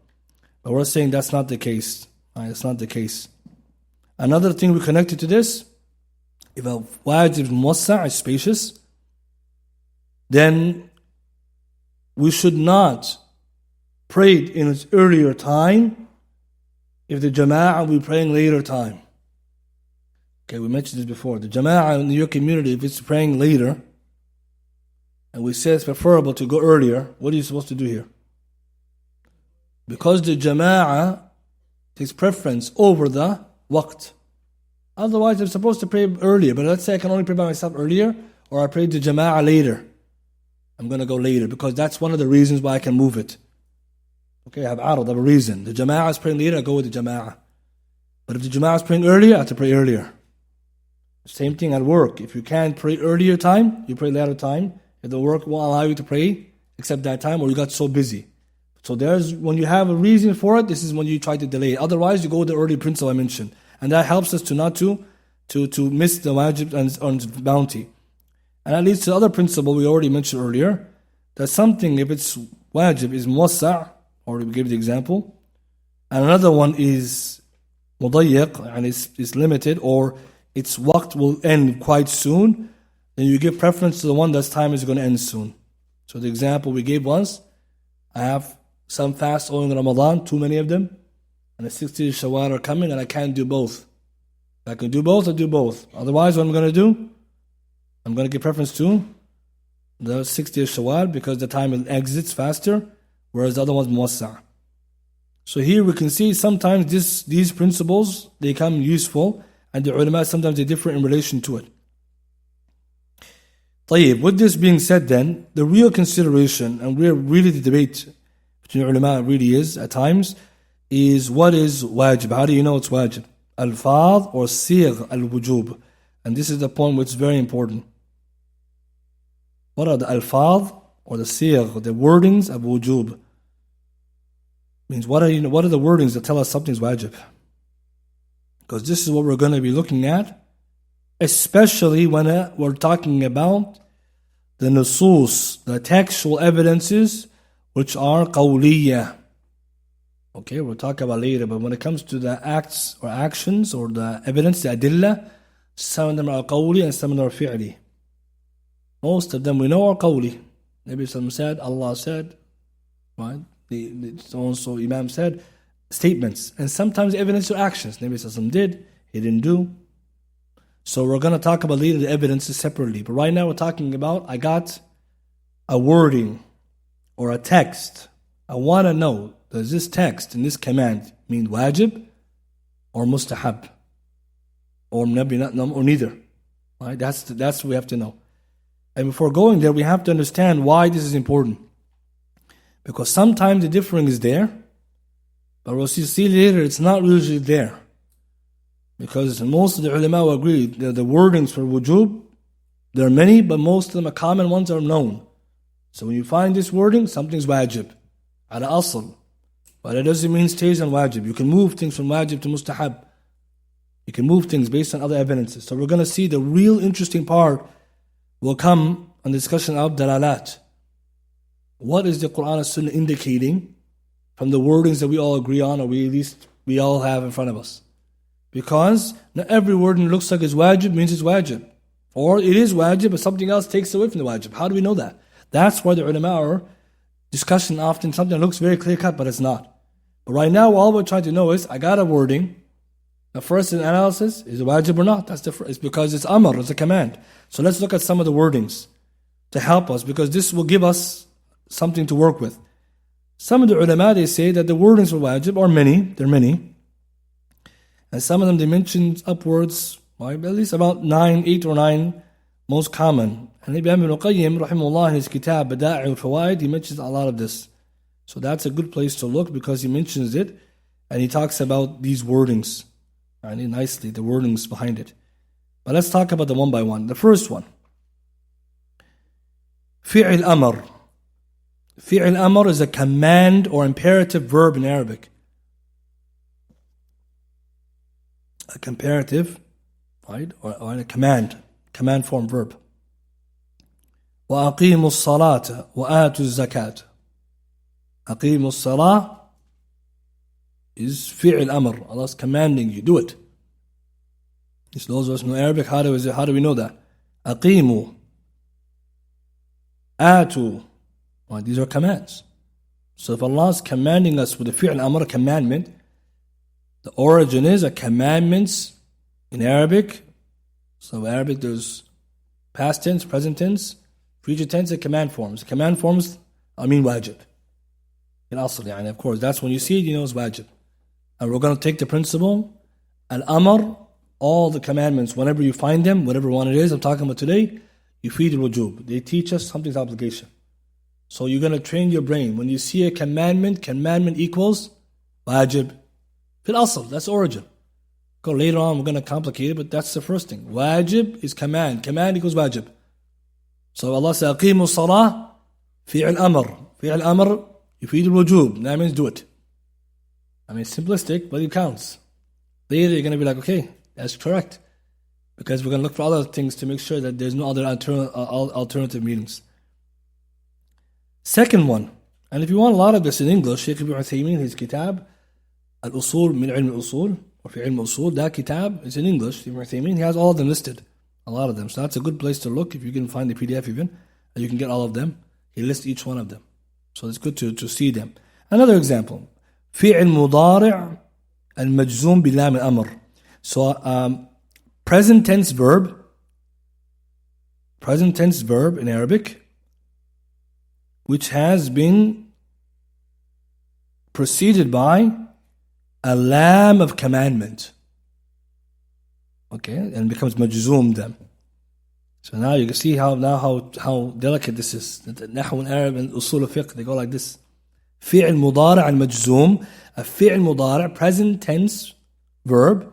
But we're saying that's not the case. Right, it's not the case. Another thing we connected to this, if a wajib muwassa' is spacious, then we should not pray it in its earlier time if the jama'ah will be praying later time. Okay, we mentioned this before. The jama'ah in your community, if it's praying later, and we say it's preferable to go earlier, what are you supposed to do here? Because the jama'ah takes preference over the waqt. Otherwise, I'm supposed to pray earlier, but let's say I can only pray by myself earlier, or I pray the jama'ah later. I'm going to go later, because that's one of the reasons why I can move it. Okay, I have arad, I have a reason. The jama'ah is praying later, I go with the jama'ah. But if the jama'ah is praying earlier, I have to pray earlier. Same thing at work. If you can't pray earlier time, you pray later time. If the work won't allow you to pray except that time, or you got so busy. So when you have a reason for it, this is when you try to delay it. Otherwise, you go with the early principle I mentioned. And that helps us to not to miss the wajib and bounty. And that leads to the other principle we already mentioned earlier, that something, if it's wajib, is muwassa', or we gave the example, and another one is mudayyiq, and it's limited, or its waqt will end quite soon, then you give preference to the one that's time is going to end soon. So the example we gave was, I have some fasts owing Ramadan, too many of them, and the 60 days Shawwal are coming, and I can't do both. If I can do both, I'll do both. Otherwise, what I'm going to do, I'm going to give preference to the 60 days Shawwal because the time exits faster, whereas the other one's muwassa'. So here we can see sometimes these principles, they become useful, and the ulama sometimes they differ in relation to it. طيب, with this being said then, the real consideration, and where really the debate between ulama really is at times, is what is wajib? How do you know it's wajib? Al-fadh or sigh al-wujub? And this is the point which is very important. What are the al-fadh or the sigh, the wordings of wujub? Means what are the wordings that tell us something's wajib? Because this is what we're going to be looking at, especially when we're talking about the nusus, the textual evidences, which are qawliya. Okay, we'll talk about later, but when it comes to the acts or actions or the evidence, the adilla, some of them are qawli and some of them are fi'li. Most of them we know are qawli. Maybe some said, Allah said, right? The so-and-so Imam said, statements. And sometimes evidence or actions. Maybe some did, he didn't do. So we're going to talk about later the evidences separately. But right now we're talking about, I got a wording or a text. I want to know, does this text and this command mean wajib or mustahab? Or maybe not, or neither. Right? That's what we have to know. And before going there, we have to understand why this is important. Because sometimes the differing is there, but we'll see later it's not usually there. Because most of the ulama will agree that the wordings for wujub, there are many, but most of them, the common ones are known. So when you find this wording, something's wajib, ala asl. But it doesn't mean it stays on wajib. You can move things from wajib to mustahab. You can move things based on other evidences. So we're going to see the real interesting part will come on the discussion of dalalat. What is the Quran and Sunnah indicating from the wordings that we all agree on, or we all have in front of us? Because not every wording looks like it's wajib means it's wajib. Or it is wajib, but something else takes away from the wajib. How do we know that? That's why the ulama are discussing often something that looks very clear cut, but it's not. But right now, all we're trying to know is, I got a wording. The first analysis, is it wajib or not? That's it's because it's amr, it's a command. So let's look at some of the wordings to help us, because this will give us something to work with. Some of the ulama, they say that the wordings for wajib are many, there are many. And some of them they mention upwards, at least about 8 or 9 most common. And Ibn al-Qayyim, rahimahullah, in his kitab, Bada'i al-Fawaid, he mentions a lot of this. So that's a good place to look because he mentions it and he talks about these wordings. Nicely, the wordings behind it. But let's talk about them one by one. The first one. Fi'il amr. Fi'il amr is a command or imperative verb in Arabic. A comparative, right? Or a command form verb. وَأَقِيمُوا الصَّلَاةَ وَآتُوا الزَّكَاةَ. أَقِيمُوا الصَّلَاةَ is fi'il amr. Allah's commanding you, do it. It's those of us who know Arabic, how do we know that? أَقِيمُوا آتُوا. Right, these are commands. So if Allah is commanding us with a fi'il amr, a commandment, the origin is a commandments in Arabic. So Arabic there's past tense, present tense, future tense, and command forms. Command forms, wajib. In asl, of course, that's when you see it, you know it's wajib. And we're going to take the principle, al-amr, all the commandments, whenever you find them, whatever one it is I'm talking about today, you feed al-wujub. They teach us something's obligation. So you're going to train your brain. When you see a commandment, commandment equals wajib. Fil asl, that's origin. Go later on, we're going to complicate it, but that's the first thing. Wajib is command. Command equals wajib. So Allah says, أقيموا الصلاة فعل أمر. فعل أمر يفيد الوجوب. That means do it. I mean, it's simplistic, but it counts. Later you're going to be like, okay, that's correct. Because we're going to look for other things to make sure that there's no other alternative meanings. Second one, and if you want a lot of this in English, Shaykh Ibn Uthaymeen, his kitab, Al-Usul min ilm al-Usul, or fi ilm al-Usul, that kitab is in English. Ibn Uthaymeen, he has all of them listed. A lot of them. So that's a good place to look if you can find the PDF even. And you can get all of them. He lists each one of them. So it's good to see them. Another example. فعل مضارع المجزوم بلام الأمر. So present tense verb in Arabic, which has been preceded by a lam of commandment. Okay, and becomes majzoom then. So now you can see how delicate this is. The Nahu in Arab and Usul of Fiqh, they go like this. فعل مضارع المجزوم, a فعل مضارع, present tense verb,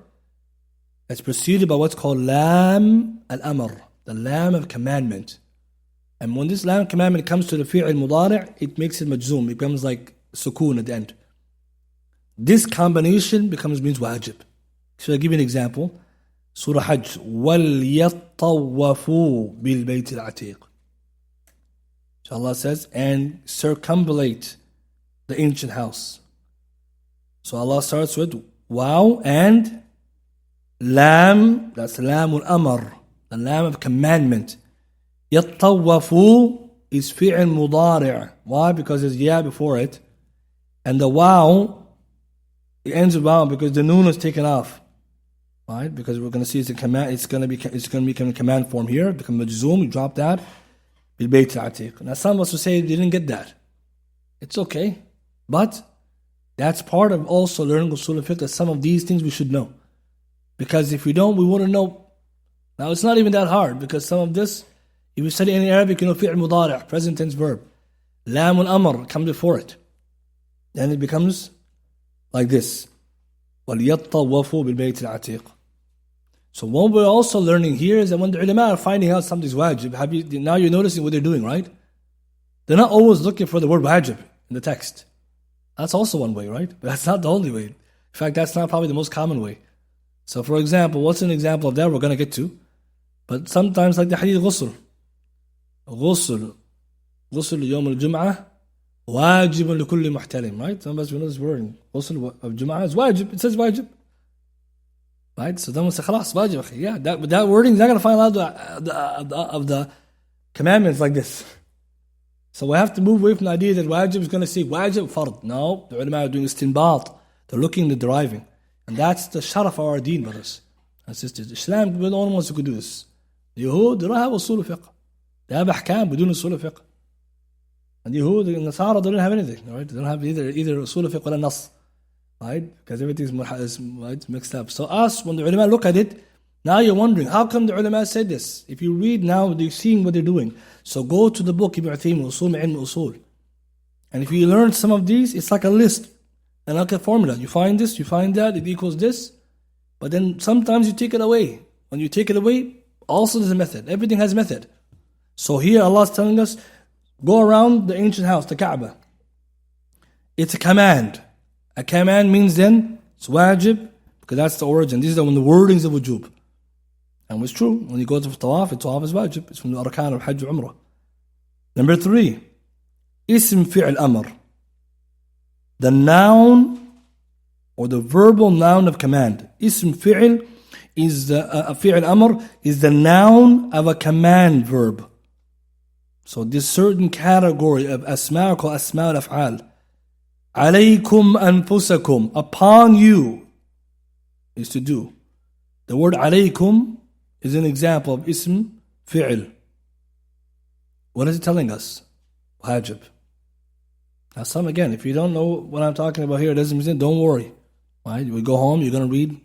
that's preceded by what's called lam al-amr, the lam of commandment. And when this lam commandment comes to the fi'l mudari', it makes it majzoom. It becomes like sukoon at the end. This combination means wajib. So I'll give you an example. Surah Hajj. وَلْيَطَّوَّفُوا بِالْبَيْتِ الْعَتِيقِ. So Allah says, and circumambulate the ancient house. So Allah starts with wow and lam, that's lam al-amr, the lam of commandment. يَطَّوَّفُوا is fi'l mudari'. Why? Because there's ya before it. And the wow, it ends with wow because the noon is taken off. Right? Because we're going to see it's a command, it's going to become a command form here, become majzoom, you drop that. بِالْبَيْتِ الْعَتِيقِ. Now some of us will say they didn't get that. It's okay. But that's part of also learning Usul al-Fiqh, that some of these things we should know. Because if we don't, we wouldn't know. Now it's not even that hard, because some of this, if you study any Arabic, you know fi'l mudari', present tense verb. Lam al-amr comes before it. Then it becomes like this. وَلْيَطَّوَّفُوا بِالْبَيْتِ الْعَتِيقِ. So what we're also learning here is that when the ulama are finding out something's wajib, now you're noticing what they're doing, right? They're not always looking for the word wajib in the text. That's also one way, right? But that's not the only way. In fact, that's not probably the most common way. So for example, what's an example of that we're going to get to? But sometimes like the hadith ghusl. غسل يوم الجمعة واجب لكل محتلم, right? Sometimes we know this word. غسل of Jum'ah is wajib. It says wajib. Right? So then we say, خلاص, wajib. Yeah, that wording is not going to find a lot of the commandments like this. So we have to move away from the idea that wajib is going to say wajib, fard. No, the ulama are doing istinbat. They're looking, they're deriving. And that's the sharaf of our deen, brothers and sisters. Islam, we're the only ones who could do this. The Yahud, they don't have usul al-fiqh. They have ahkam بدون usul al-fiqh. And the Yahud, the Nasara, they don't have anything. Right? They don't have either usul al-fiqh or nas. Right? Because everything's mixed up. So us, when the ulama look at it, now you're wondering, how come the ulama said this? If you read now, they're seeing what they're doing. So go to the book, Ibn Uthaymeen, Usul min ilm al-Usul. And if you learn some of these, it's like a list. And like a formula. You find this, you find that, it equals this. But then sometimes you take it away. When you take it away, also there's a method. Everything has a method. So here Allah is telling us, go around the ancient house, the Kaaba. It's a command. A command means then, it's wajib, because that's the origin. These are when the wordings of wujub. And it's true, when you go to tawaf is wajib. It's from the arkan of Hajj Umrah. Number 3, ism fi'l amr. The noun or the verbal noun of command. Ism fi'l is fi'l amr is the noun of a command verb. So this certain category of asma called asma al-af'al. Alaykum anfusakum, upon you, is to do. The word alaykum is an example of ism fi'l. What is it telling us? Wajib. Now some, again, if you don't know what I'm talking about here, it doesn't mean, don't worry. Right? We go home, you're going to read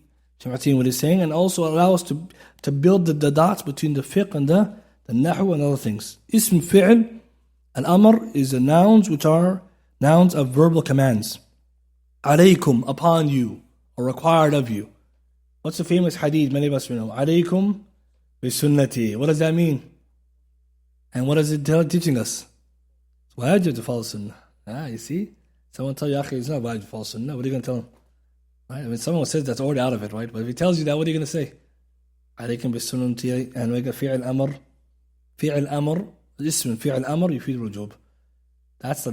what he's saying, and also allow us to build the dots between the fiqh and the nahu and other things. Ism fi'l Al-amr is the nouns which are nouns of verbal commands. Alaykum, upon you, or required of you. What's the famous hadith many of us know? Alaykum bi sunnati. What does that mean? And what is it teaching us? It's wajib to follow sunnah. You see? Someone tell you, Akhi, it's not wajib to follow sunnah. What are you going to tell him? Right? I mean, someone says that's already out of it, right? But if he tells you that, what are you going to say? Alaykum bi sunnati, and we got fi'al amr. Fi'al amr, ism fi'al amr, yufid rujub. That's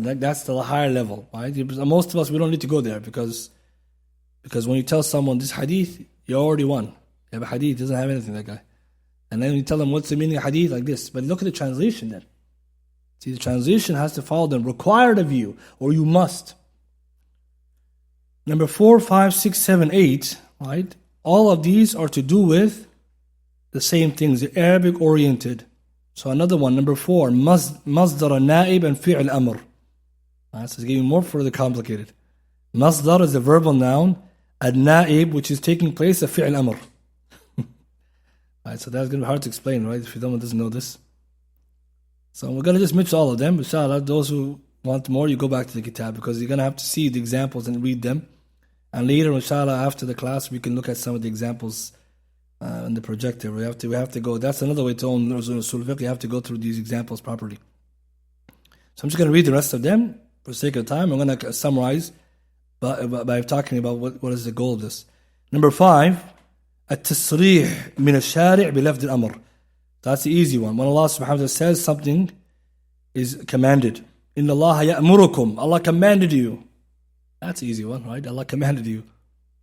the higher level, right? Most of us, we don't need to go there because when you tell someone this hadith, you already won. You have a hadith, doesn't have anything, that guy. And then you tell them what's the meaning of hadith like this. But look at the translation then. See, the translation has to follow them. Required of you, or you must. Number 4, 5, 6, 7, 8, right? All of these are to do with the same things. They're Arabic oriented. So another one, number 4, masdar al-na'ib and fi'l amr. So it's getting more further complicated. Masdar is a verbal noun. Al-na'ib, which is taking place of fi'l amr. Right, so that's going to be hard to explain, right? If someone doesn't know this. So we're going to just mix all of them. Inshallah, those who want more, you go back to the kitab because you're going to have to see the examples and read them. And later, inshallah, after the class, we can look at some of the examples in the projector. We have to go. That's another way to own Usul Fiqh. You have to go through these examples properly. So I'm just going to read the rest of them for the sake of time. I'm going to summarize by talking about what is the goal of this. Number 5, التصريح من الشارع بلفظ الأمر. That's the easy one. When Allah subhanahu wa ta'ala says something is commanded. إن الله يأمركم. Allah commanded you. That's the easy one, right? Allah commanded you.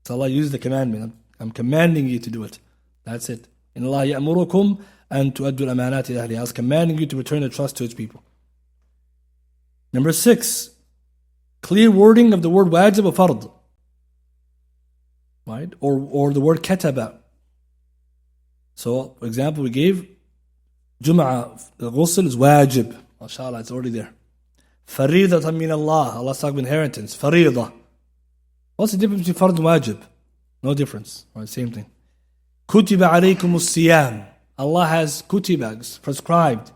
So Allah used the commandment. I'm commanding you to do it. That's it. إن الله يأمركم أن تؤدوا الأمانات إلى أهلها. I was commanding you to return the trust to its people. Number 6, clear wording of the word wajib or fard. Right? Or the word kataba. So, for example, we gave Jum'ah, the ghusl is wajib. MashaAllah, it's already there. Faridatan min Allah. Allah's talking about inheritance. Faridah. What's the difference between fard and wajib? No difference. Right, same thing. Kutiba alaykum as-siyam. Allah has kutiba, prescribed.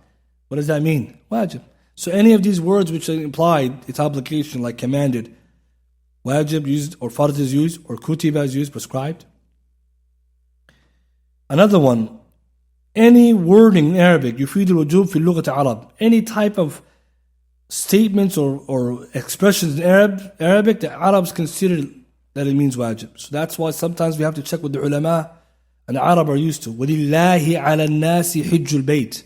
What does that mean? Wajib. So any of these words which implied its application, like commanded, wajib used, or fard is used, or kutiba is used, prescribed. Another one, any wording in Arabic, يفيد الوجوب في اللغة العرب. Any type of statements or expressions in Arabic that Arabs consider that it means wajib. So that's why sometimes we have to check with the ulama and the Arab are used to. وَلِلَّهِ عَلَى النَّاسِ حِجُّ الْبَيْتِ.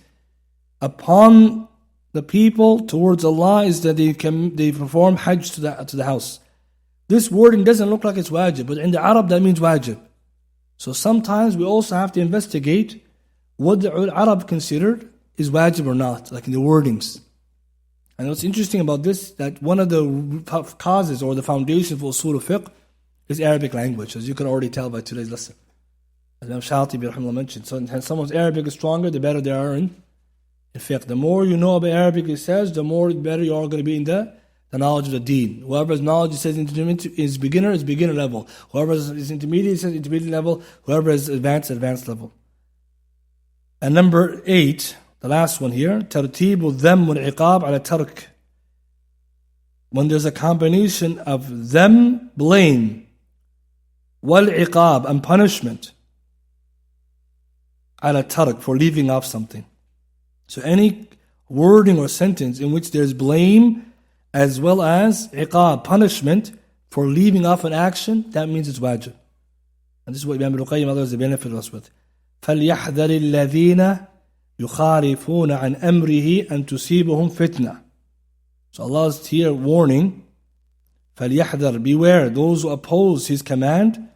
Upon the people towards Allah is that they perform hajj to the house. This wording doesn't look like it's wajib, but in the Arab that means wajib. So sometimes we also have to investigate what the Arab considered is wajib or not, like in the wordings. And what's interesting about this, that one of the causes or the foundation for Usul of Fiqh is Arabic language, as you can already tell by today's lesson. As Imam Shatibi rahimahullah mentioned, so when someone's Arabic is stronger, the better they are in fiqh. The more you know about Arabic, it says, the more better you are going to be in the knowledge of the deen. Whoever's knowledge says is beginner level. Whoever is intermediate says intermediate level. Whoever is advanced level. And number 8, the last one here, ترتيب الذم والعقاب على ترك. When there's a combination of them, blame, والعقاب, and punishment, على ترك, for leaving off something. So any wording or sentence in which there's blame as well as iqab, punishment for leaving off an action, that means it's wajib. And this is what Imam al-Qayyim others benefit us with. فَلْيَحْذَرِ الَّذِينَ يُخَالِفُونَ عَنْ أَمْرِهِ أَن تُصِيبُهُمْ فِتْنَةً. So Allah is here warning, فَلْيَحْذَرْ, beware those who oppose His command,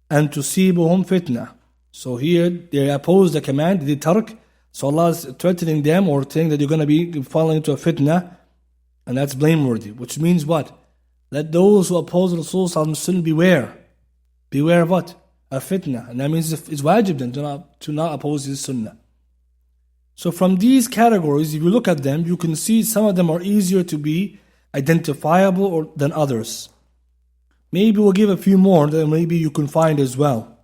أَن تُصِيبُهُمْ فِتْنَةً. So here they oppose the command, the tark. So Allah is threatening them or saying that you're going to be falling into a fitna, and that's blameworthy. Which means what? Let those who oppose Rasul beware. Beware of what? A fitna. And that means it's wajib then to not oppose his sunnah. So from these categories, if you look at them, you can see some of them are easier to be identifiable than others. Maybe we'll give a few more that maybe you can find as well.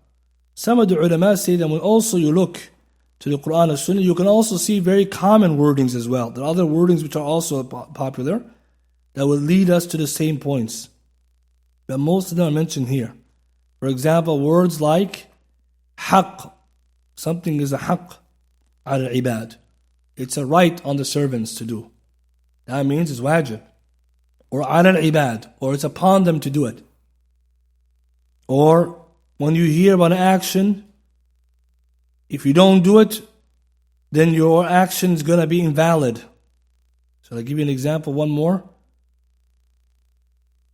Some of the ulama say that when also you look to the Quran and Sunnah, you can also see very common wordings as well. There are other wordings which are also popular that will lead us to the same points. But most of them are mentioned here. For example, words like haqq. Something is a haqq al-ibad. It's a right on the servants to do. That means it's wajib. Or al-ibad. Or it's upon them to do it. Or when you hear about an action, if you don't do it, then your action is going to be invalid. So I'll give you an example, one more.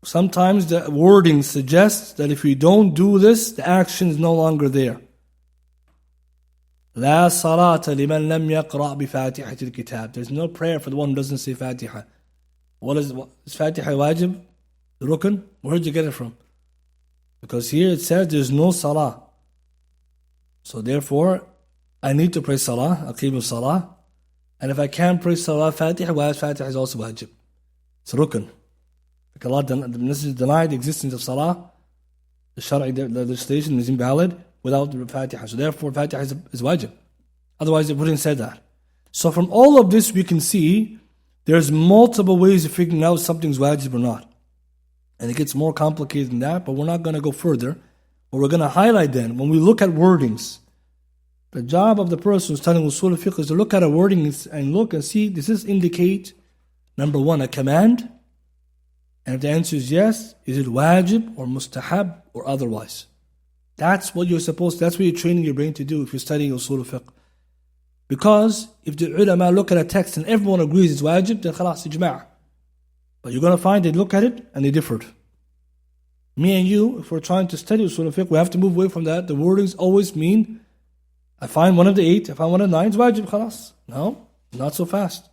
Sometimes the wording suggests that if you don't do this, the action is no longer there. لا صلاة لمن لم يقرأ بفاتحة الكتاب. There's no prayer for the one who doesn't say Fatiha. Is Fatiha wajib? Rukn? Where did you get it from? Because here it says there's no salah. So therefore, I need to pray salah, aqim salah. And if I can't pray salah, Fatiha, why is Fatiha is also wajib? It's rukn. Like Allah denied the existence of salah. The Shari'i legislation is invalid without the Fatiha. So therefore, Fatiha is wajib. Otherwise, it wouldn't say that. So from all of this, we can see there's multiple ways of figuring out something's wajib or not. And it gets more complicated than that, but we're not going to go further. What we're going to highlight then, when we look at wordings, the job of the person who's studying Usul al-Fiqh is to look at a wording and look and see, does this indicate, number one, a command? And if the answer is yes, is it wajib or mustahab or otherwise? That's what you're that's what you're training your brain to do if you're studying Usul al-Fiqh. Because if the ulama look at a text and everyone agrees it's wajib, then khalas, ijma'. But you're going to find they look at it and they differed. Me and you, if we're trying to study Usul al-Fiqh, we have to move away from that. The wordings always mean, I find one of the 8, I find one of the 9, it's wajib, khalas. No, not so fast.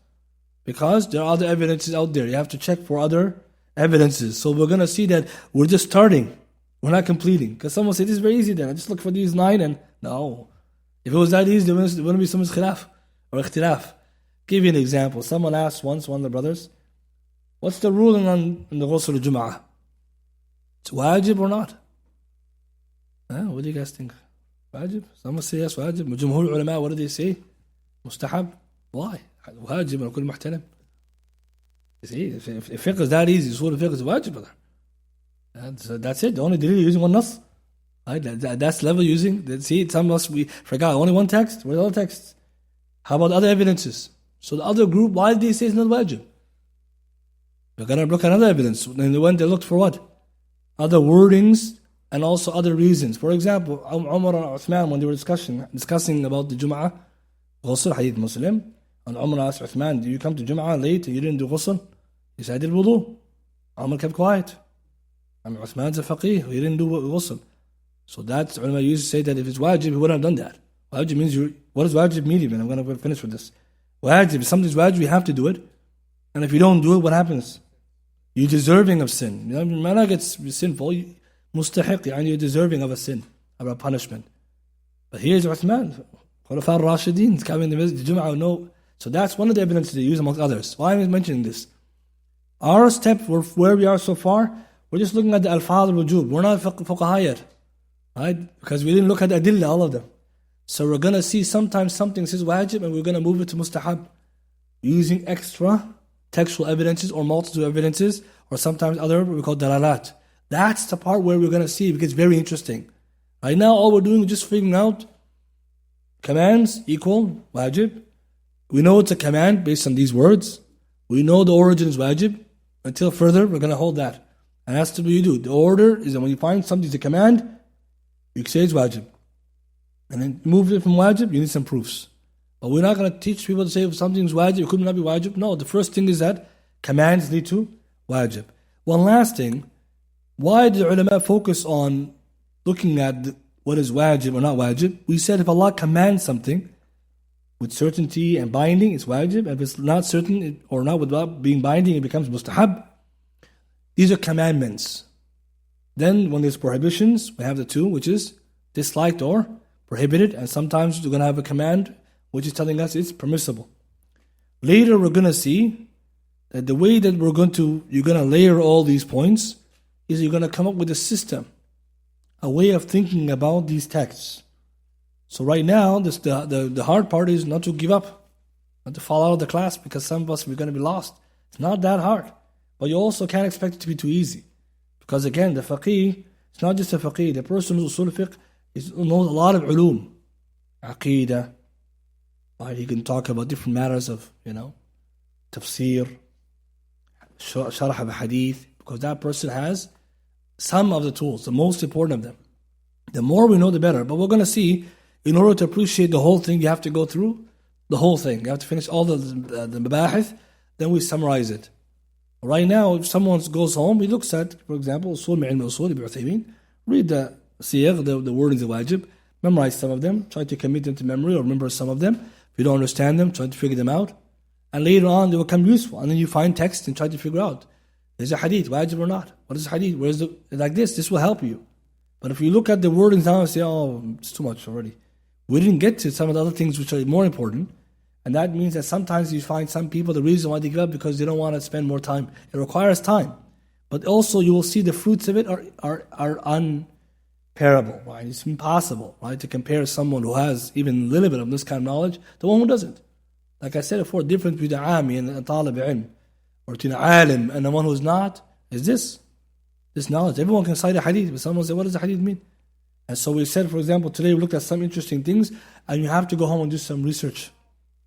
Because there are other evidences out there. You have to check for other evidences. So we're going to see that we're just starting. We're not completing. Because someone said, this is very easy then. I just look for these 9 and no. If it was that easy, there wouldn't be so much khilaf or ikhtilaf. Give you an example. Someone asked once, one of the brothers, what's the ruling on the ghusl al-Jum'ah? It's wajib or not? What do you guys think? Wajib? Someone say yes, wajib. Jumhur ulama, what do they say? Mustahab. Why? Wajib al-kull muhtaram. You see, if fiqh is that easy, Usul al-Fiqh is wajib, brother. That's it. The only delil using one nas. Right? That's level using. See, some of us, we forgot only one text. Where's all the texts? How about other evidences? So the other group, why did they say it's not wajib? We're going to look at other evidence. And they went, they looked for what? Other wordings and also other reasons. For example, Umar and Uthman, when they were discussing about the Jum'ah, ghusl, hadith Muslim, and Umar asked Uthman, do you come to Jum'ah late and you didn't do ghusl? He said, I did wudu. Umar kept quiet. I mean, Uthman's a faqih, he didn't do ghusl. So that's, ulama used to say that if it's wajib, he wouldn't have done that. Wajib means, what does wajib mean even? I'm going to finish with this. Wajib, if something's wajib, you have to do it. And if you don't do it, what happens? You're deserving of sin. You know, not get sinful, mustahiq, you're deserving of a sin, of a punishment. But here's Uthman, Khulafa al-Rashideen, it's coming in the Jum'ah, no. So that's one of the evidences they use amongst others. Why am I mentioning this? Our step, where we are so far, we're just looking at the al-fadl al-wujub. We're not fuqaha yet. Right? Because we didn't look at the adillah, all of them. So we're going to see sometimes something says wajib and we're going to move it to mustahab. Using extra textual evidences or multitude of evidences, or sometimes other, what we call dalalat. That's the part where we're going to see, because it's very interesting. Right now, all we're doing is just figuring out commands equal wajib. We know it's a command based on these words. We know the origin is wajib. Until further, we're going to hold that. And that's what you do. The order is that when you find something's a command, you can say it's wajib. And then move it from wajib, you need some proofs. But we're not going to teach people to say if something's wajib, it could not be wajib. No, the first thing is that commands lead to wajib. One last thing, why did the ulama focus on looking at what is wajib or not wajib? We said if Allah commands something with certainty and binding, it's wajib. And if it's not certain or not without being binding, it becomes mustahab. These are commandments. Then when there's prohibitions, we have the two, which is disliked or prohibited. And sometimes we're going to have a command which is telling us it's permissible. Later we're going to see that the way that you're going to layer all these points is you're going to come up with a system, a way of thinking about these texts. So right now, the hard part is not to give up, not to fall out of the class, because some of us, we're going to be lost. It's not that hard. But you also can't expect it to be too easy. Because again, the faqih, it's not just a faqih. The person who's usul fiqh knows a lot of ulum. Aqidah. Right? He can talk about different matters of, tafsir, sharh of hadith. Because that person has some of the tools, the most important of them. The more we know, the better. But we're going to see, in order to appreciate the whole thing, you have to go through the whole thing. You have to finish all the mabahith, then we summarize it. Right now, if someone goes home, he looks at, for example, Usul Ibn Uthaymeen, read the siyagh, the wordings of wajib, memorize some of them, try to commit them to memory or remember some of them. If you don't understand them, try to figure them out. And later on, they will become useful. And then you find text and try to figure out, is a hadith wajib or not? What is hadith? Where is the, like this will help you. But if you look at the wordings now and say, oh, it's too much already. We didn't get to some of the other things which are more important. And that means that sometimes you find some people, the reason why they give up because they don't want to spend more time. It requires time. But also you will see the fruits of it are unparable. Right? It's impossible, right, to compare someone who has even a little bit of this kind of knowledge to one who doesn't. Like I said before, the difference between a ami and a talib ilm, or between an alim and the one who's not, is this knowledge. Everyone can cite a hadith, but someone will say, what does a hadith mean? And so we said, for example, today we looked at some interesting things, and you have to go home and do some research.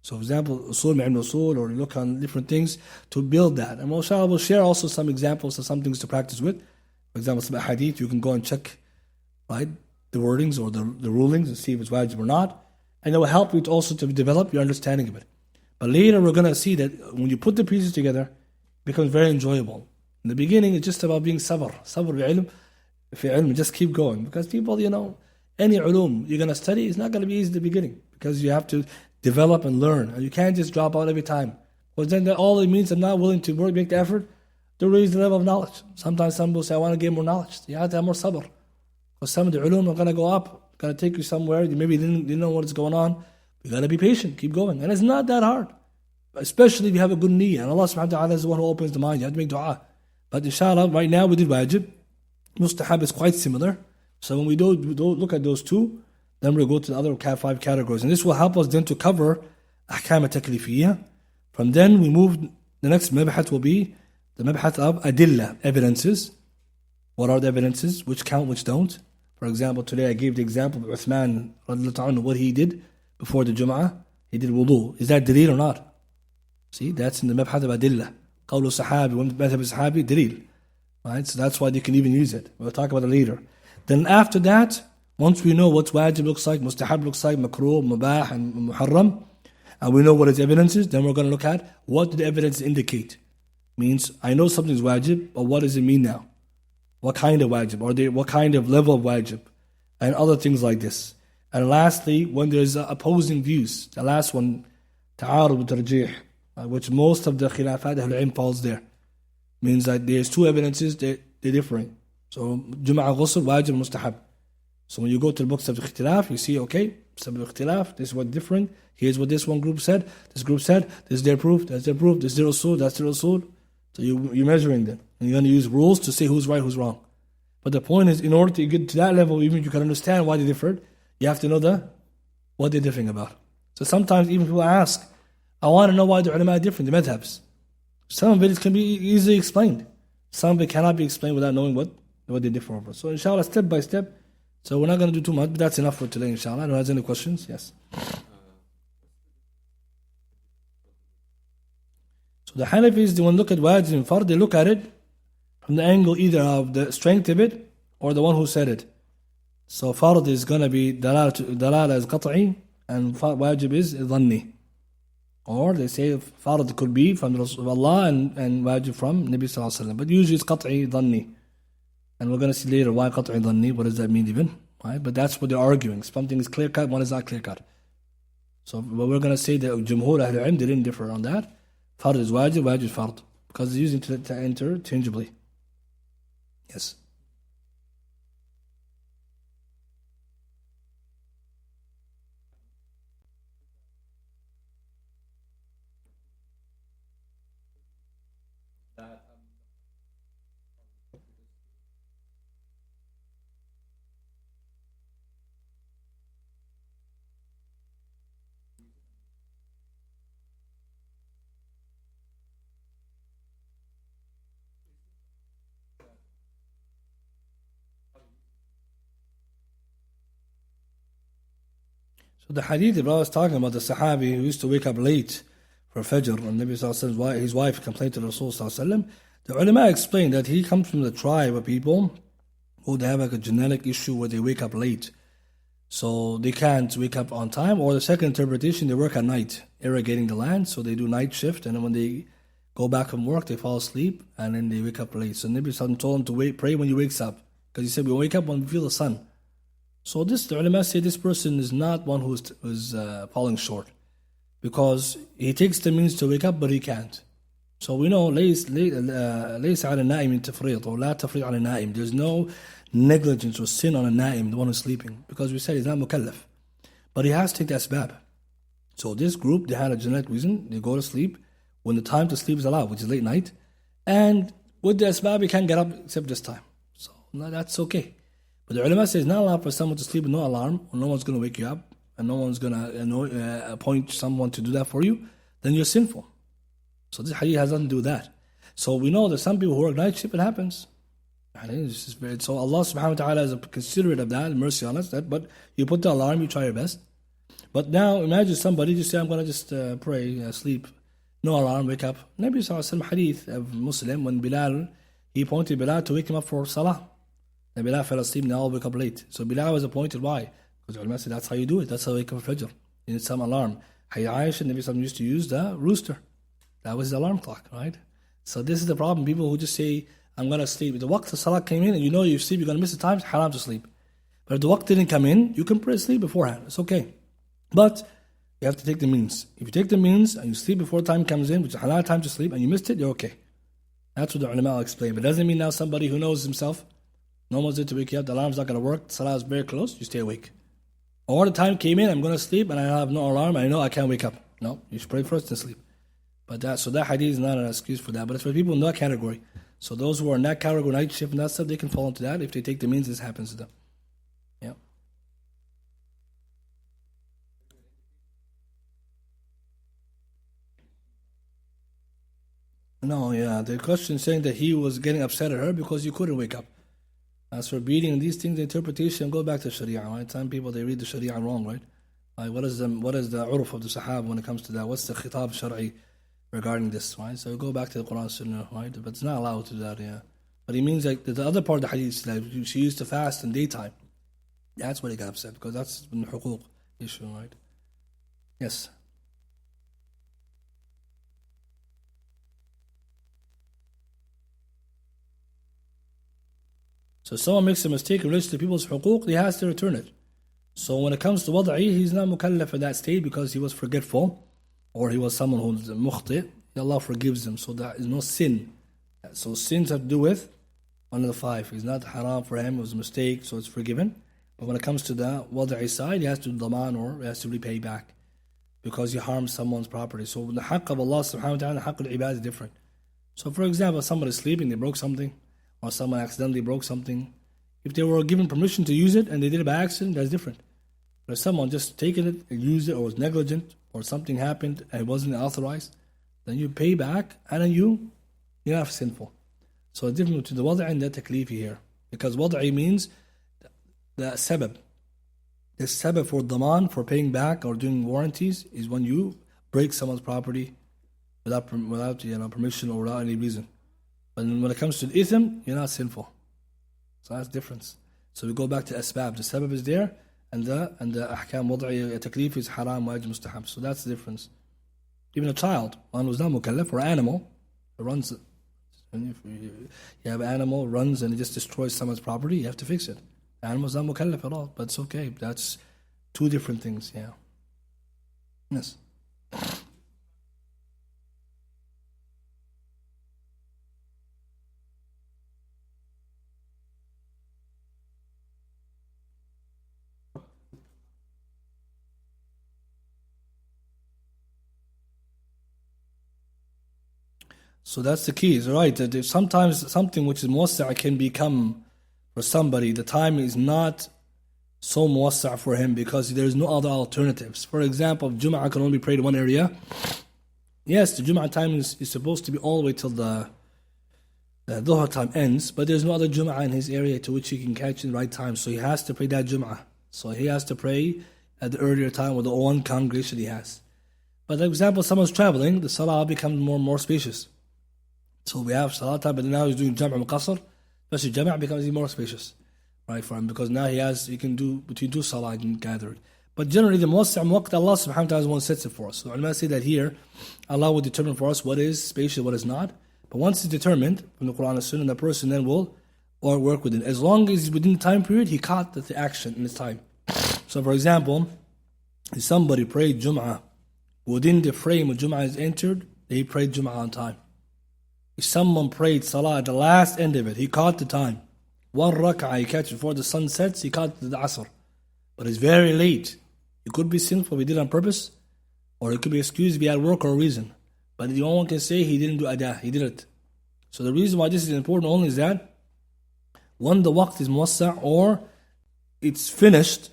So, for example, Usul, Usul, or you look on different things to build that. And inshallah, we'll share also some examples of some things to practice with. For example, some hadith, you can go and check, right, the wordings or the rulings and see if it's wajib or not. And it will help you to also to develop your understanding of it. But later we're going to see that when you put the pieces together, it becomes very enjoyable. In the beginning, it's just about being sabr. Sabr bi'ilm, fi ilm, just keep going. Because people, any ulum you're going to study, it's not going to be easy at the beginning. Because you have to develop and learn. And you can't just drop out every time. Because then all it means I'm not willing to work, make the effort to raise the level of knowledge. Sometimes some people say, I want to gain more knowledge. You have to have more sabr. Because some of the ulum are going to go up, going to take you somewhere. You maybe didn't know what's going on. You got to be patient, keep going. And it's not that hard. Especially if you have a good niyyah. And Allah subhanahu wa ta'ala is the one who opens the mind. You have to make dua. But inshallah, right now we did wajib. Mustahab is quite similar. So when we do look at those two, then we'll go to the other 5 categories. And this will help us then to cover ahkam al-taklifiyya. From then we move, the next mabhath will be the mabhath of adilla, evidences. What are the evidences? Which count, which don't? For example, today I gave the example of Uthman, what he did before the Jum'ah. He did wudu. Is that dalil or not? See, that's in the mabhath of adilla. Qawlu sahabi, one mabhath of sahabi, dalil. Right? So that's why they can even use it. We'll talk about it later. Then after that, once we know what wajib looks like, mustahab looks like, makruh, mubah, and muharram, and we know what its evidence is, then we're going to look at what did the evidence indicate. Means, I know something is wajib, but what does it mean now? What kind of wajib? Or what kind of level of wajib? And other things like this. And lastly, when there's opposing views, the last one, ta'arud tarjih, which most of the khilafat al-ilm falls there. Means that there's 2 evidences, they're different. So, Jum'ah ghusl, wajib, mustahab. So when you go to the books of ikhtilaf, you see, okay, sabr ikhtilaf, this is what different. Here's what this one group said, this group said, this is their proof, that's their proof, this is their usul, that's their usul. So you're measuring them. And you're going to use rules to say who's right, who's wrong. But the point is, in order to get to that level, even if you can understand why they differed, you have to know what they're differing about. So sometimes even people ask, I want to know why the ulama are different, the madhabs. Some of it can be easily explained. Some of it cannot be explained without knowing what they differ over. So inshallah, step by step. So we're not going to do too much, but that's enough for today, inshallah. Anyone has any questions? Yes. So the Hanafis, they want to look at wajib and fard, they look at it from the angle either of the strength of it or the one who said it. So fard is going to be dalala is qat'i and wajib is dhanni. Or they say fard could be from the Rasul of Allah and wajib from Nabi sallallahu alaihi wasallam. But usually it's qat'i dhanni. And we're going to see later why qat'i dhanni, what does that mean even? Right? But that's what they're arguing. Something is clear cut, one is not clear cut. So but we're going to say that Jumhur Ahl al-Ilm, they didn't differ on that. Fard is wajib, wajib is fard. Because it's used interchangeably. Yes. So the hadith the brother was talking about the Sahabi who used to wake up late for Fajr, and Nabi Sallallahu Alaihi Wasallam, his wife complained to the Rasul Sallallahu Alaihi Wasallam. The ulama explained that he comes from the tribe of people who they have like a genetic issue where they wake up late. So they can't wake up on time, or the second interpretation, they work at night, irrigating the land, so they do night shift, and then when they go back from work, they fall asleep, and then they wake up late. So Nabi Sallallahu Alaihi Wasallam told him to pray when he wakes up, because he said we wake up when we feel the sun. So the ulama say this person is not one who is falling short, because he takes the means to wake up, but he can't. So we know ليس على النائم تفريط or لا تفريط على النائم. There's no negligence or sin on a naim, the one who's sleeping, because we said he's not mukallaf, but he has to take the asbab. So this group, they had a genetic reason, they go to sleep when the time to sleep is allowed, which is late night, and with the asbab he can't get up except this time. So that's okay. But the ulama says it's not allowed for someone to sleep with no alarm, or no one's going to wake you up, and no one's going to appoint someone to do that for you, then you're sinful. So this hadith has nothing to do with that. So we know that some people who work night shift, it happens. So Allah subhanahu wa ta'ala is considerate of that, mercy on us, but you put the alarm, you try your best. But now imagine somebody just say, I'm going to just pray, sleep, no alarm, wake up. Nabi Sallallahu Alaihi Wasallam hadith of Muslim, when Bilal, he appointed Bilal to wake him up for salah. And Bilal fell asleep and they all wake up late. So Bilal was appointed, why? Because the ulama said that's how you do it, that's how you wake up for Fajr. You need some alarm. Hayya Aisha, Nabi Sallallahu Alaihi Wasallam used to use the rooster. That was the alarm clock, right? So this is the problem. People who just say, I'm going to sleep. If the waqt of salah came in and you know you sleep, you're going to miss the time, it's haram to sleep. But if the waqt didn't come in, you can pray sleep beforehand. It's okay. But you have to take the means. If you take the means and you sleep before time comes in, which is halal time to sleep, and you missed it, you're okay. That's what the ulama will explain. But it doesn't mean now somebody who knows himself, no one's there to wake you up, the alarm's not going to work, salah is very close, you stay awake. Or the time came in, I'm going to sleep and I have no alarm, I know I can't wake up. No, you should pray first and sleep. But that hadith is not an excuse for that. But it's for people in that category. So those who are in that category, night shift and that stuff, they can fall into that. If they take the means, this happens to them. Yeah. No, yeah. The question is saying that he was getting upset at her because you couldn't wake up. As for beating and these things, the interpretation, go back to Sharia, right? Some people, they read the Sharia wrong, right? Like what is the urf of the Sahaba when it comes to that? What's the khitab Shari regarding this, right? So go back to the Quran Sunnah, right? But it's not allowed to do that, yeah. But he means like the other part of the hadith, like she used to fast in daytime. That's what he got upset, because that's the huquq issue, right? Yes. So if someone makes a mistake in relation to people's huquq, he has to return it. So when it comes to wad'i, he's not mukallaf in that state because he was forgetful, or he was someone who's mukhti. Allah forgives him, so there is no sin. So sins have to do with one of the five. It's not haram for him, it was a mistake, so it's forgiven. But when it comes to the wad'i side, he has to daman, or he has to repay back, because he harmed someone's property. So the haqq of Allah subhanahu wa ta'ala and the haqq al-ibad is different. So for example, somebody's sleeping, they broke something, or someone accidentally broke something. If they were given permission to use it and they did it by accident, that's different. But if someone just taken it and used it, or was negligent, or something happened and it wasn't authorized, then you pay back and then you're not sinful. So it's different between the wad'i and the taklifi here. Because wad'i means the sabab. The sabab for daman, for paying back or doing warranties, is when you break someone's property without permission or without any reason. But when it comes to the itham, you're not sinful. So that's the difference. So we go back to asbab. The sabab is there, and the ahkam wad'i taklif is haram, wajib, mustahab. So that's the difference. Even a child, one who's not mukallaf, or animal, runs. And if you have an animal runs and it just destroys someone's property, you have to fix it. The animal's not mukallaf at all, but it's okay. That's two different things. Yeah. Yes. So that's the key, is right. That sometimes something which is muwassa' can become, for somebody, the time is not so muwassa' for him because there's no other alternatives. For example, if Jum'ah can only be prayed in one area, yes, the Jum'ah time is supposed to be all the way till the Dhuhr time ends, but there's no other Jum'ah in his area to which he can catch in the right time, so he has to pray that Jum'ah. So he has to pray at the earlier time with the one congregation he has. But for example, someone's traveling, the salah becomes more and more spacious. So we have salah time, but now he's doing jam'a muqassar, especially jam'a becomes even more spacious, right, for him, because now he can do between two salah and gather it. But generally, the muwassi' muwaqqat, Allah subhanahu wa ta'ala is one sets it for us. So ulama say that here, Allah will determine for us what is spacious, what is not. But once it's determined from the Quran and Sunnah, the person then will work with it. As long as he's within the time period, he caught the action in his time. So for example, if somebody prayed Jum'ah within the frame when Jum'ah is entered, he prayed Jum'ah on time. If someone prayed Salah at the last end of it, he caught the time. One rak'ah he catch before the sun sets, he caught the Asr. But it's very late. It could be sinful, he did it on purpose, or it could be excused if he had work or a reason. But the only one can say he didn't do adah, he did it. So the reason why this is important only is that when the waqt is muwassa' or it's finished,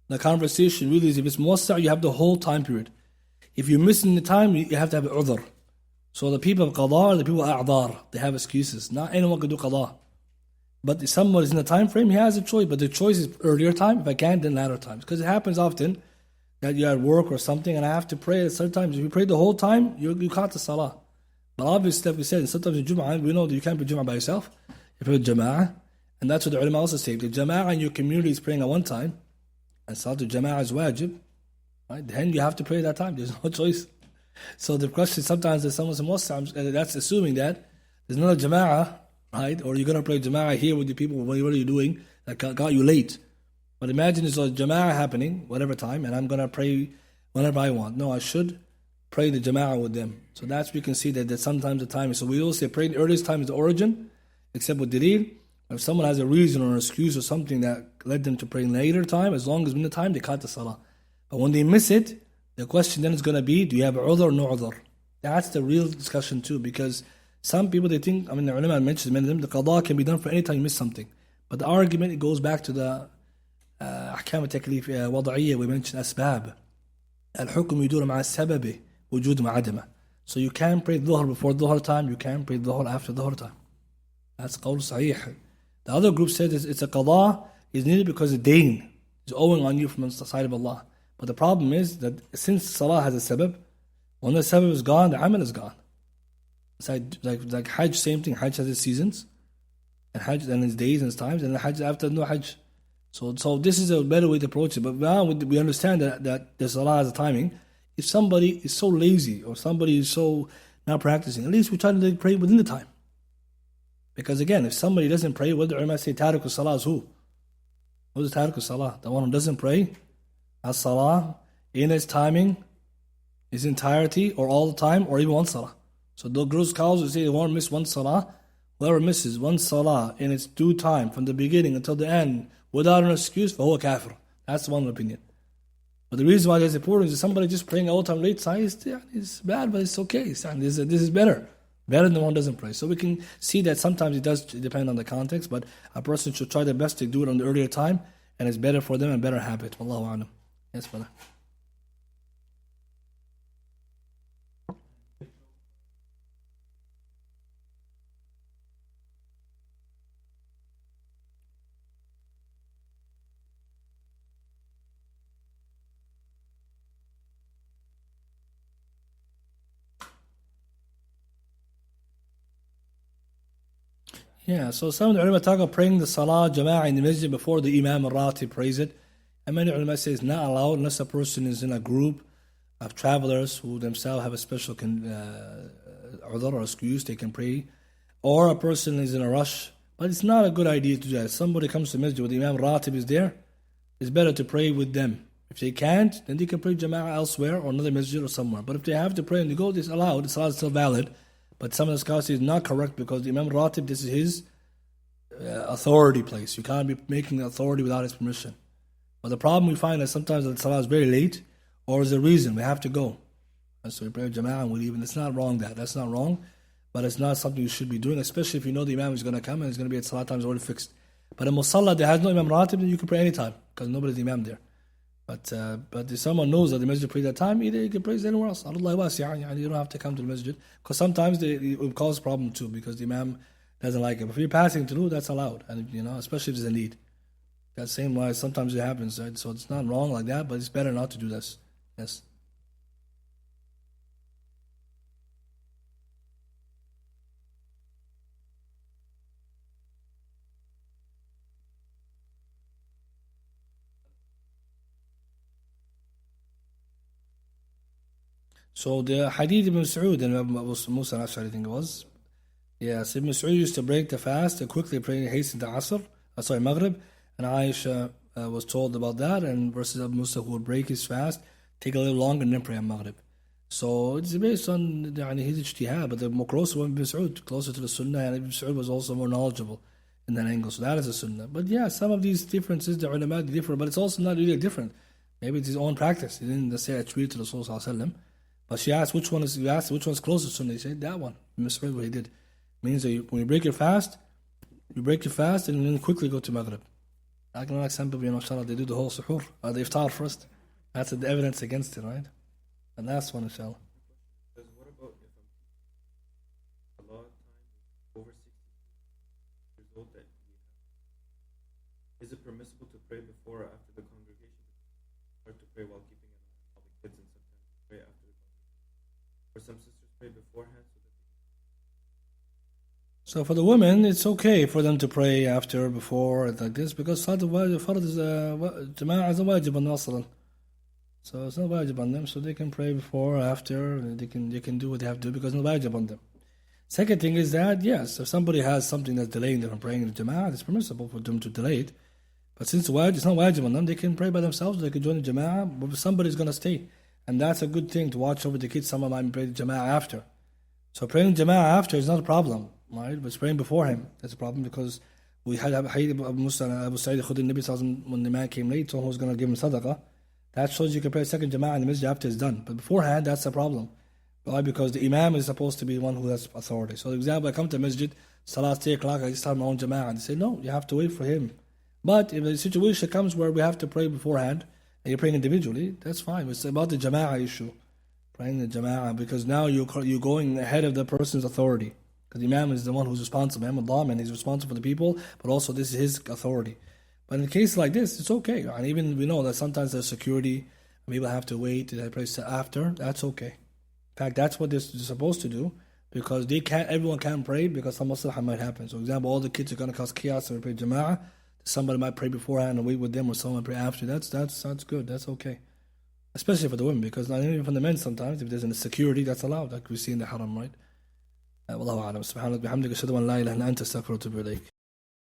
the conversation really is, if it's muwassa', you have the whole time period. If you're missing the time, you have to have udhr. So the people of qada are the people of a'dhar. They have excuses. Not anyone can do qada. But if someone is in the time frame, he has a choice. But the choice is earlier time. If I can, then later times. Because it happens often that you're at work or something and I have to pray at certain times. If you pray the whole time, you caught the salah. But obviously, like we said, sometimes in Jum'ah, we know that you can't pray Jum'ah by yourself. You pray with Jama'ah. And that's what the ulama also say. If the Jama'ah in your community is praying at one time, and Salatul Jama'ah is wajib, right, then you have to pray at that time. There's no choice. So the question sometimes that someone says, that's assuming that there's another Jama'ah, right? Or you're going to pray Jama'ah here with the people, what are you doing? That got you late. But imagine there's a Jama'ah happening, whatever time, and I'm going to pray whenever I want. No, I should pray the Jama'ah with them. So that's we can see that sometimes the time is. So we will say pray the earliest time is the origin, except with Dalil. If someone has a reason or an excuse or something that led them to pray later time, as long as in the time, they caught the salah. But when they miss it, the question then is going to be, do you have udhr or no udhr? That's the real discussion too, because some people, they think, the ulama mentioned many of them, the qada can be done for any time you miss something. But the argument, it goes back to the ahkam al-taklif wada'iyya, we mentioned asbab. Al-hukm yudur ma'a sababi, wujud ma'adama. So you can pray dhuhr before dhuhr time, you can pray dhuhr after dhuhr time. That's qawl sahih. The other group said it's a qada is needed because the dayn is owing on you from the side of Allah. But the problem is that since salah has a sabab, when the sabab is gone, the amal is gone. It's like Hajj, same thing. Hajj has its seasons, and Hajj and its days and its times, and the Hajj after no Hajj. So this is a better way to approach it. But now we understand that the salah has a timing. If somebody is so lazy or somebody is so not practicing, at least we try to pray within the time. Because again, if somebody doesn't pray, what the ulama say, tariq salah is who? Who is tariq salah? The one who doesn't pray. As-salah in its timing, its entirety, or all the time, or even one salah. So the guru scholars will say they won't miss one salah. Whoever misses one salah in its due time, from the beginning until the end, without an excuse, فهو kafir. That's one opinion. But the reason why that's important is somebody just praying all the time late, it's bad, but it's okay. This is better. Better than one who doesn't pray. So we can see that sometimes it does depend on the context, but a person should try their best to do it on the earlier time, and it's better for them and better habit. Wallahu a'lam. Yes, brother. Yeah, so some of the ulama talk about praying the salah jama'ah in the masjid before the imam al-ratib prays it. And many ulama say it's not allowed unless a person is in a group of travelers who themselves have a special udhr or excuse, they can pray. Or a person is in a rush. But it's not a good idea to do that. If somebody comes to the masjid with the imam al-ratib is there, it's better to pray with them. If they can't, then they can pray jama'ah elsewhere or another masjid or somewhere. But if they have to pray and they go, it's allowed, the salah is still valid. But some of the scholars say it's not correct because the Imam Ratib, this is his authority place. You can't be making authority without his permission. But the problem we find is sometimes the salah is very late, or is a reason we have to go. And so we pray Jama'ah and we leave. And it's not wrong that's not wrong, but it's not something you should be doing, especially if you know the Imam is going to come and it's going to be at salah times already fixed. But in Musalla, there has no Imam Ratib, then you can pray anytime because nobody's the Imam there. But if someone knows that the masjid prays that time, either you can pray anywhere else. You don't have to come to the masjid. Because sometimes it will cause problem too, because the imam doesn't like it. But if you're passing through, that's allowed. And especially if there's a need. That same way, sometimes it happens, right? So it's not wrong like that, but it's better not to do this. Yes. So the hadith Ibn Mas'ud and Abu Musa al-Ash'ari, I think it was. Yes, Ibn Mas'ud used to break the fast and quickly pray, hasten to Asr, Maghrib, and Aisha was told about that, and versus Abu Musa who would break his fast, take a little longer and then pray on Maghrib. So it's based on his ijtihad, but the more closer one Ibn Mas'ud, closer to the Sunnah, and Ibn Mas'ud was also more knowledgeable in that angle, so that is a Sunnah. But yeah, some of these differences, the ulama differ, but it's also not really different. Maybe it's his own practice. He didn't say attribute to the Rasul sallallahu alaihi wasallam. But she asked which one is closest to Sunnah. He said that one. Misread what he did. Means that when you break your fast, and then quickly go to Maghrib. Like some people, inshallah, they do the whole suhoor, or the iftar first. That's the evidence against it, right? And last one, inshallah. What about if a lot of time over 60 years old that is it permissible to pray before or after the congregation, or to pray while keeping an eye on all the kids and sometimes pray after the congregation? Or some sisters pray beforehand so that So for the women, it's okay for them to pray after, before, like this, because Salat al-Fard is Jama'ah is a wajib on aslan. So it's not wajib on them, so they can pray before or after, they can do what they have to do because it's not wajib on them. Second thing is that, yes, if somebody has something that's delaying them from praying in the Jama'ah, it's permissible for them to delay it. But since it's not wajib on them, they can pray by themselves, they can join the Jama'ah, but somebody's going to stay. And that's a good thing to watch over the kids. Someone might pray the Jama'ah after. So praying Jama'ah after is not a problem, right? But praying before him, that's a problem because we had Abu Musa and Abu Sa'id Khudri, Nabi when the man came late, told him he was going to give him sadaqah. That shows you can pray a second Jama'ah in the masjid after it's done. But beforehand, that's a problem. Why? Because the Imam is supposed to be the one who has authority. So, for example, I come to masjid, Salat 3 o'clock, I start my own Jama'ah. And they say, no, you have to wait for him. But if the situation comes where we have to pray beforehand, and you're praying individually, that's fine. It's about the Jama'ah issue. Praying the Jama'ah, because now you're going ahead of the person's authority. Because the Imam is the one who's responsible. Imam al-Dham, and he's responsible for the people, but also this is his authority. But in a case like this, it's okay. And even we know that sometimes there's security, and people have to wait to pray after. That's okay. In fact, that's what they're supposed to do, because everyone can't pray because some maslaha might happen. So, for example, all the kids are going to cause chaos and pray Jama'ah. Somebody might pray beforehand and wait with them, or someone pray after. That's good. That's okay. Especially for the women, because not even for the men sometimes, if there's a security, that's allowed, like we see in the haram, right? Wallahu a'lam. Subhanallah, bihamdika, ashhadu an la ilaha illa anta, astaghfiruka wa atubu ilayk.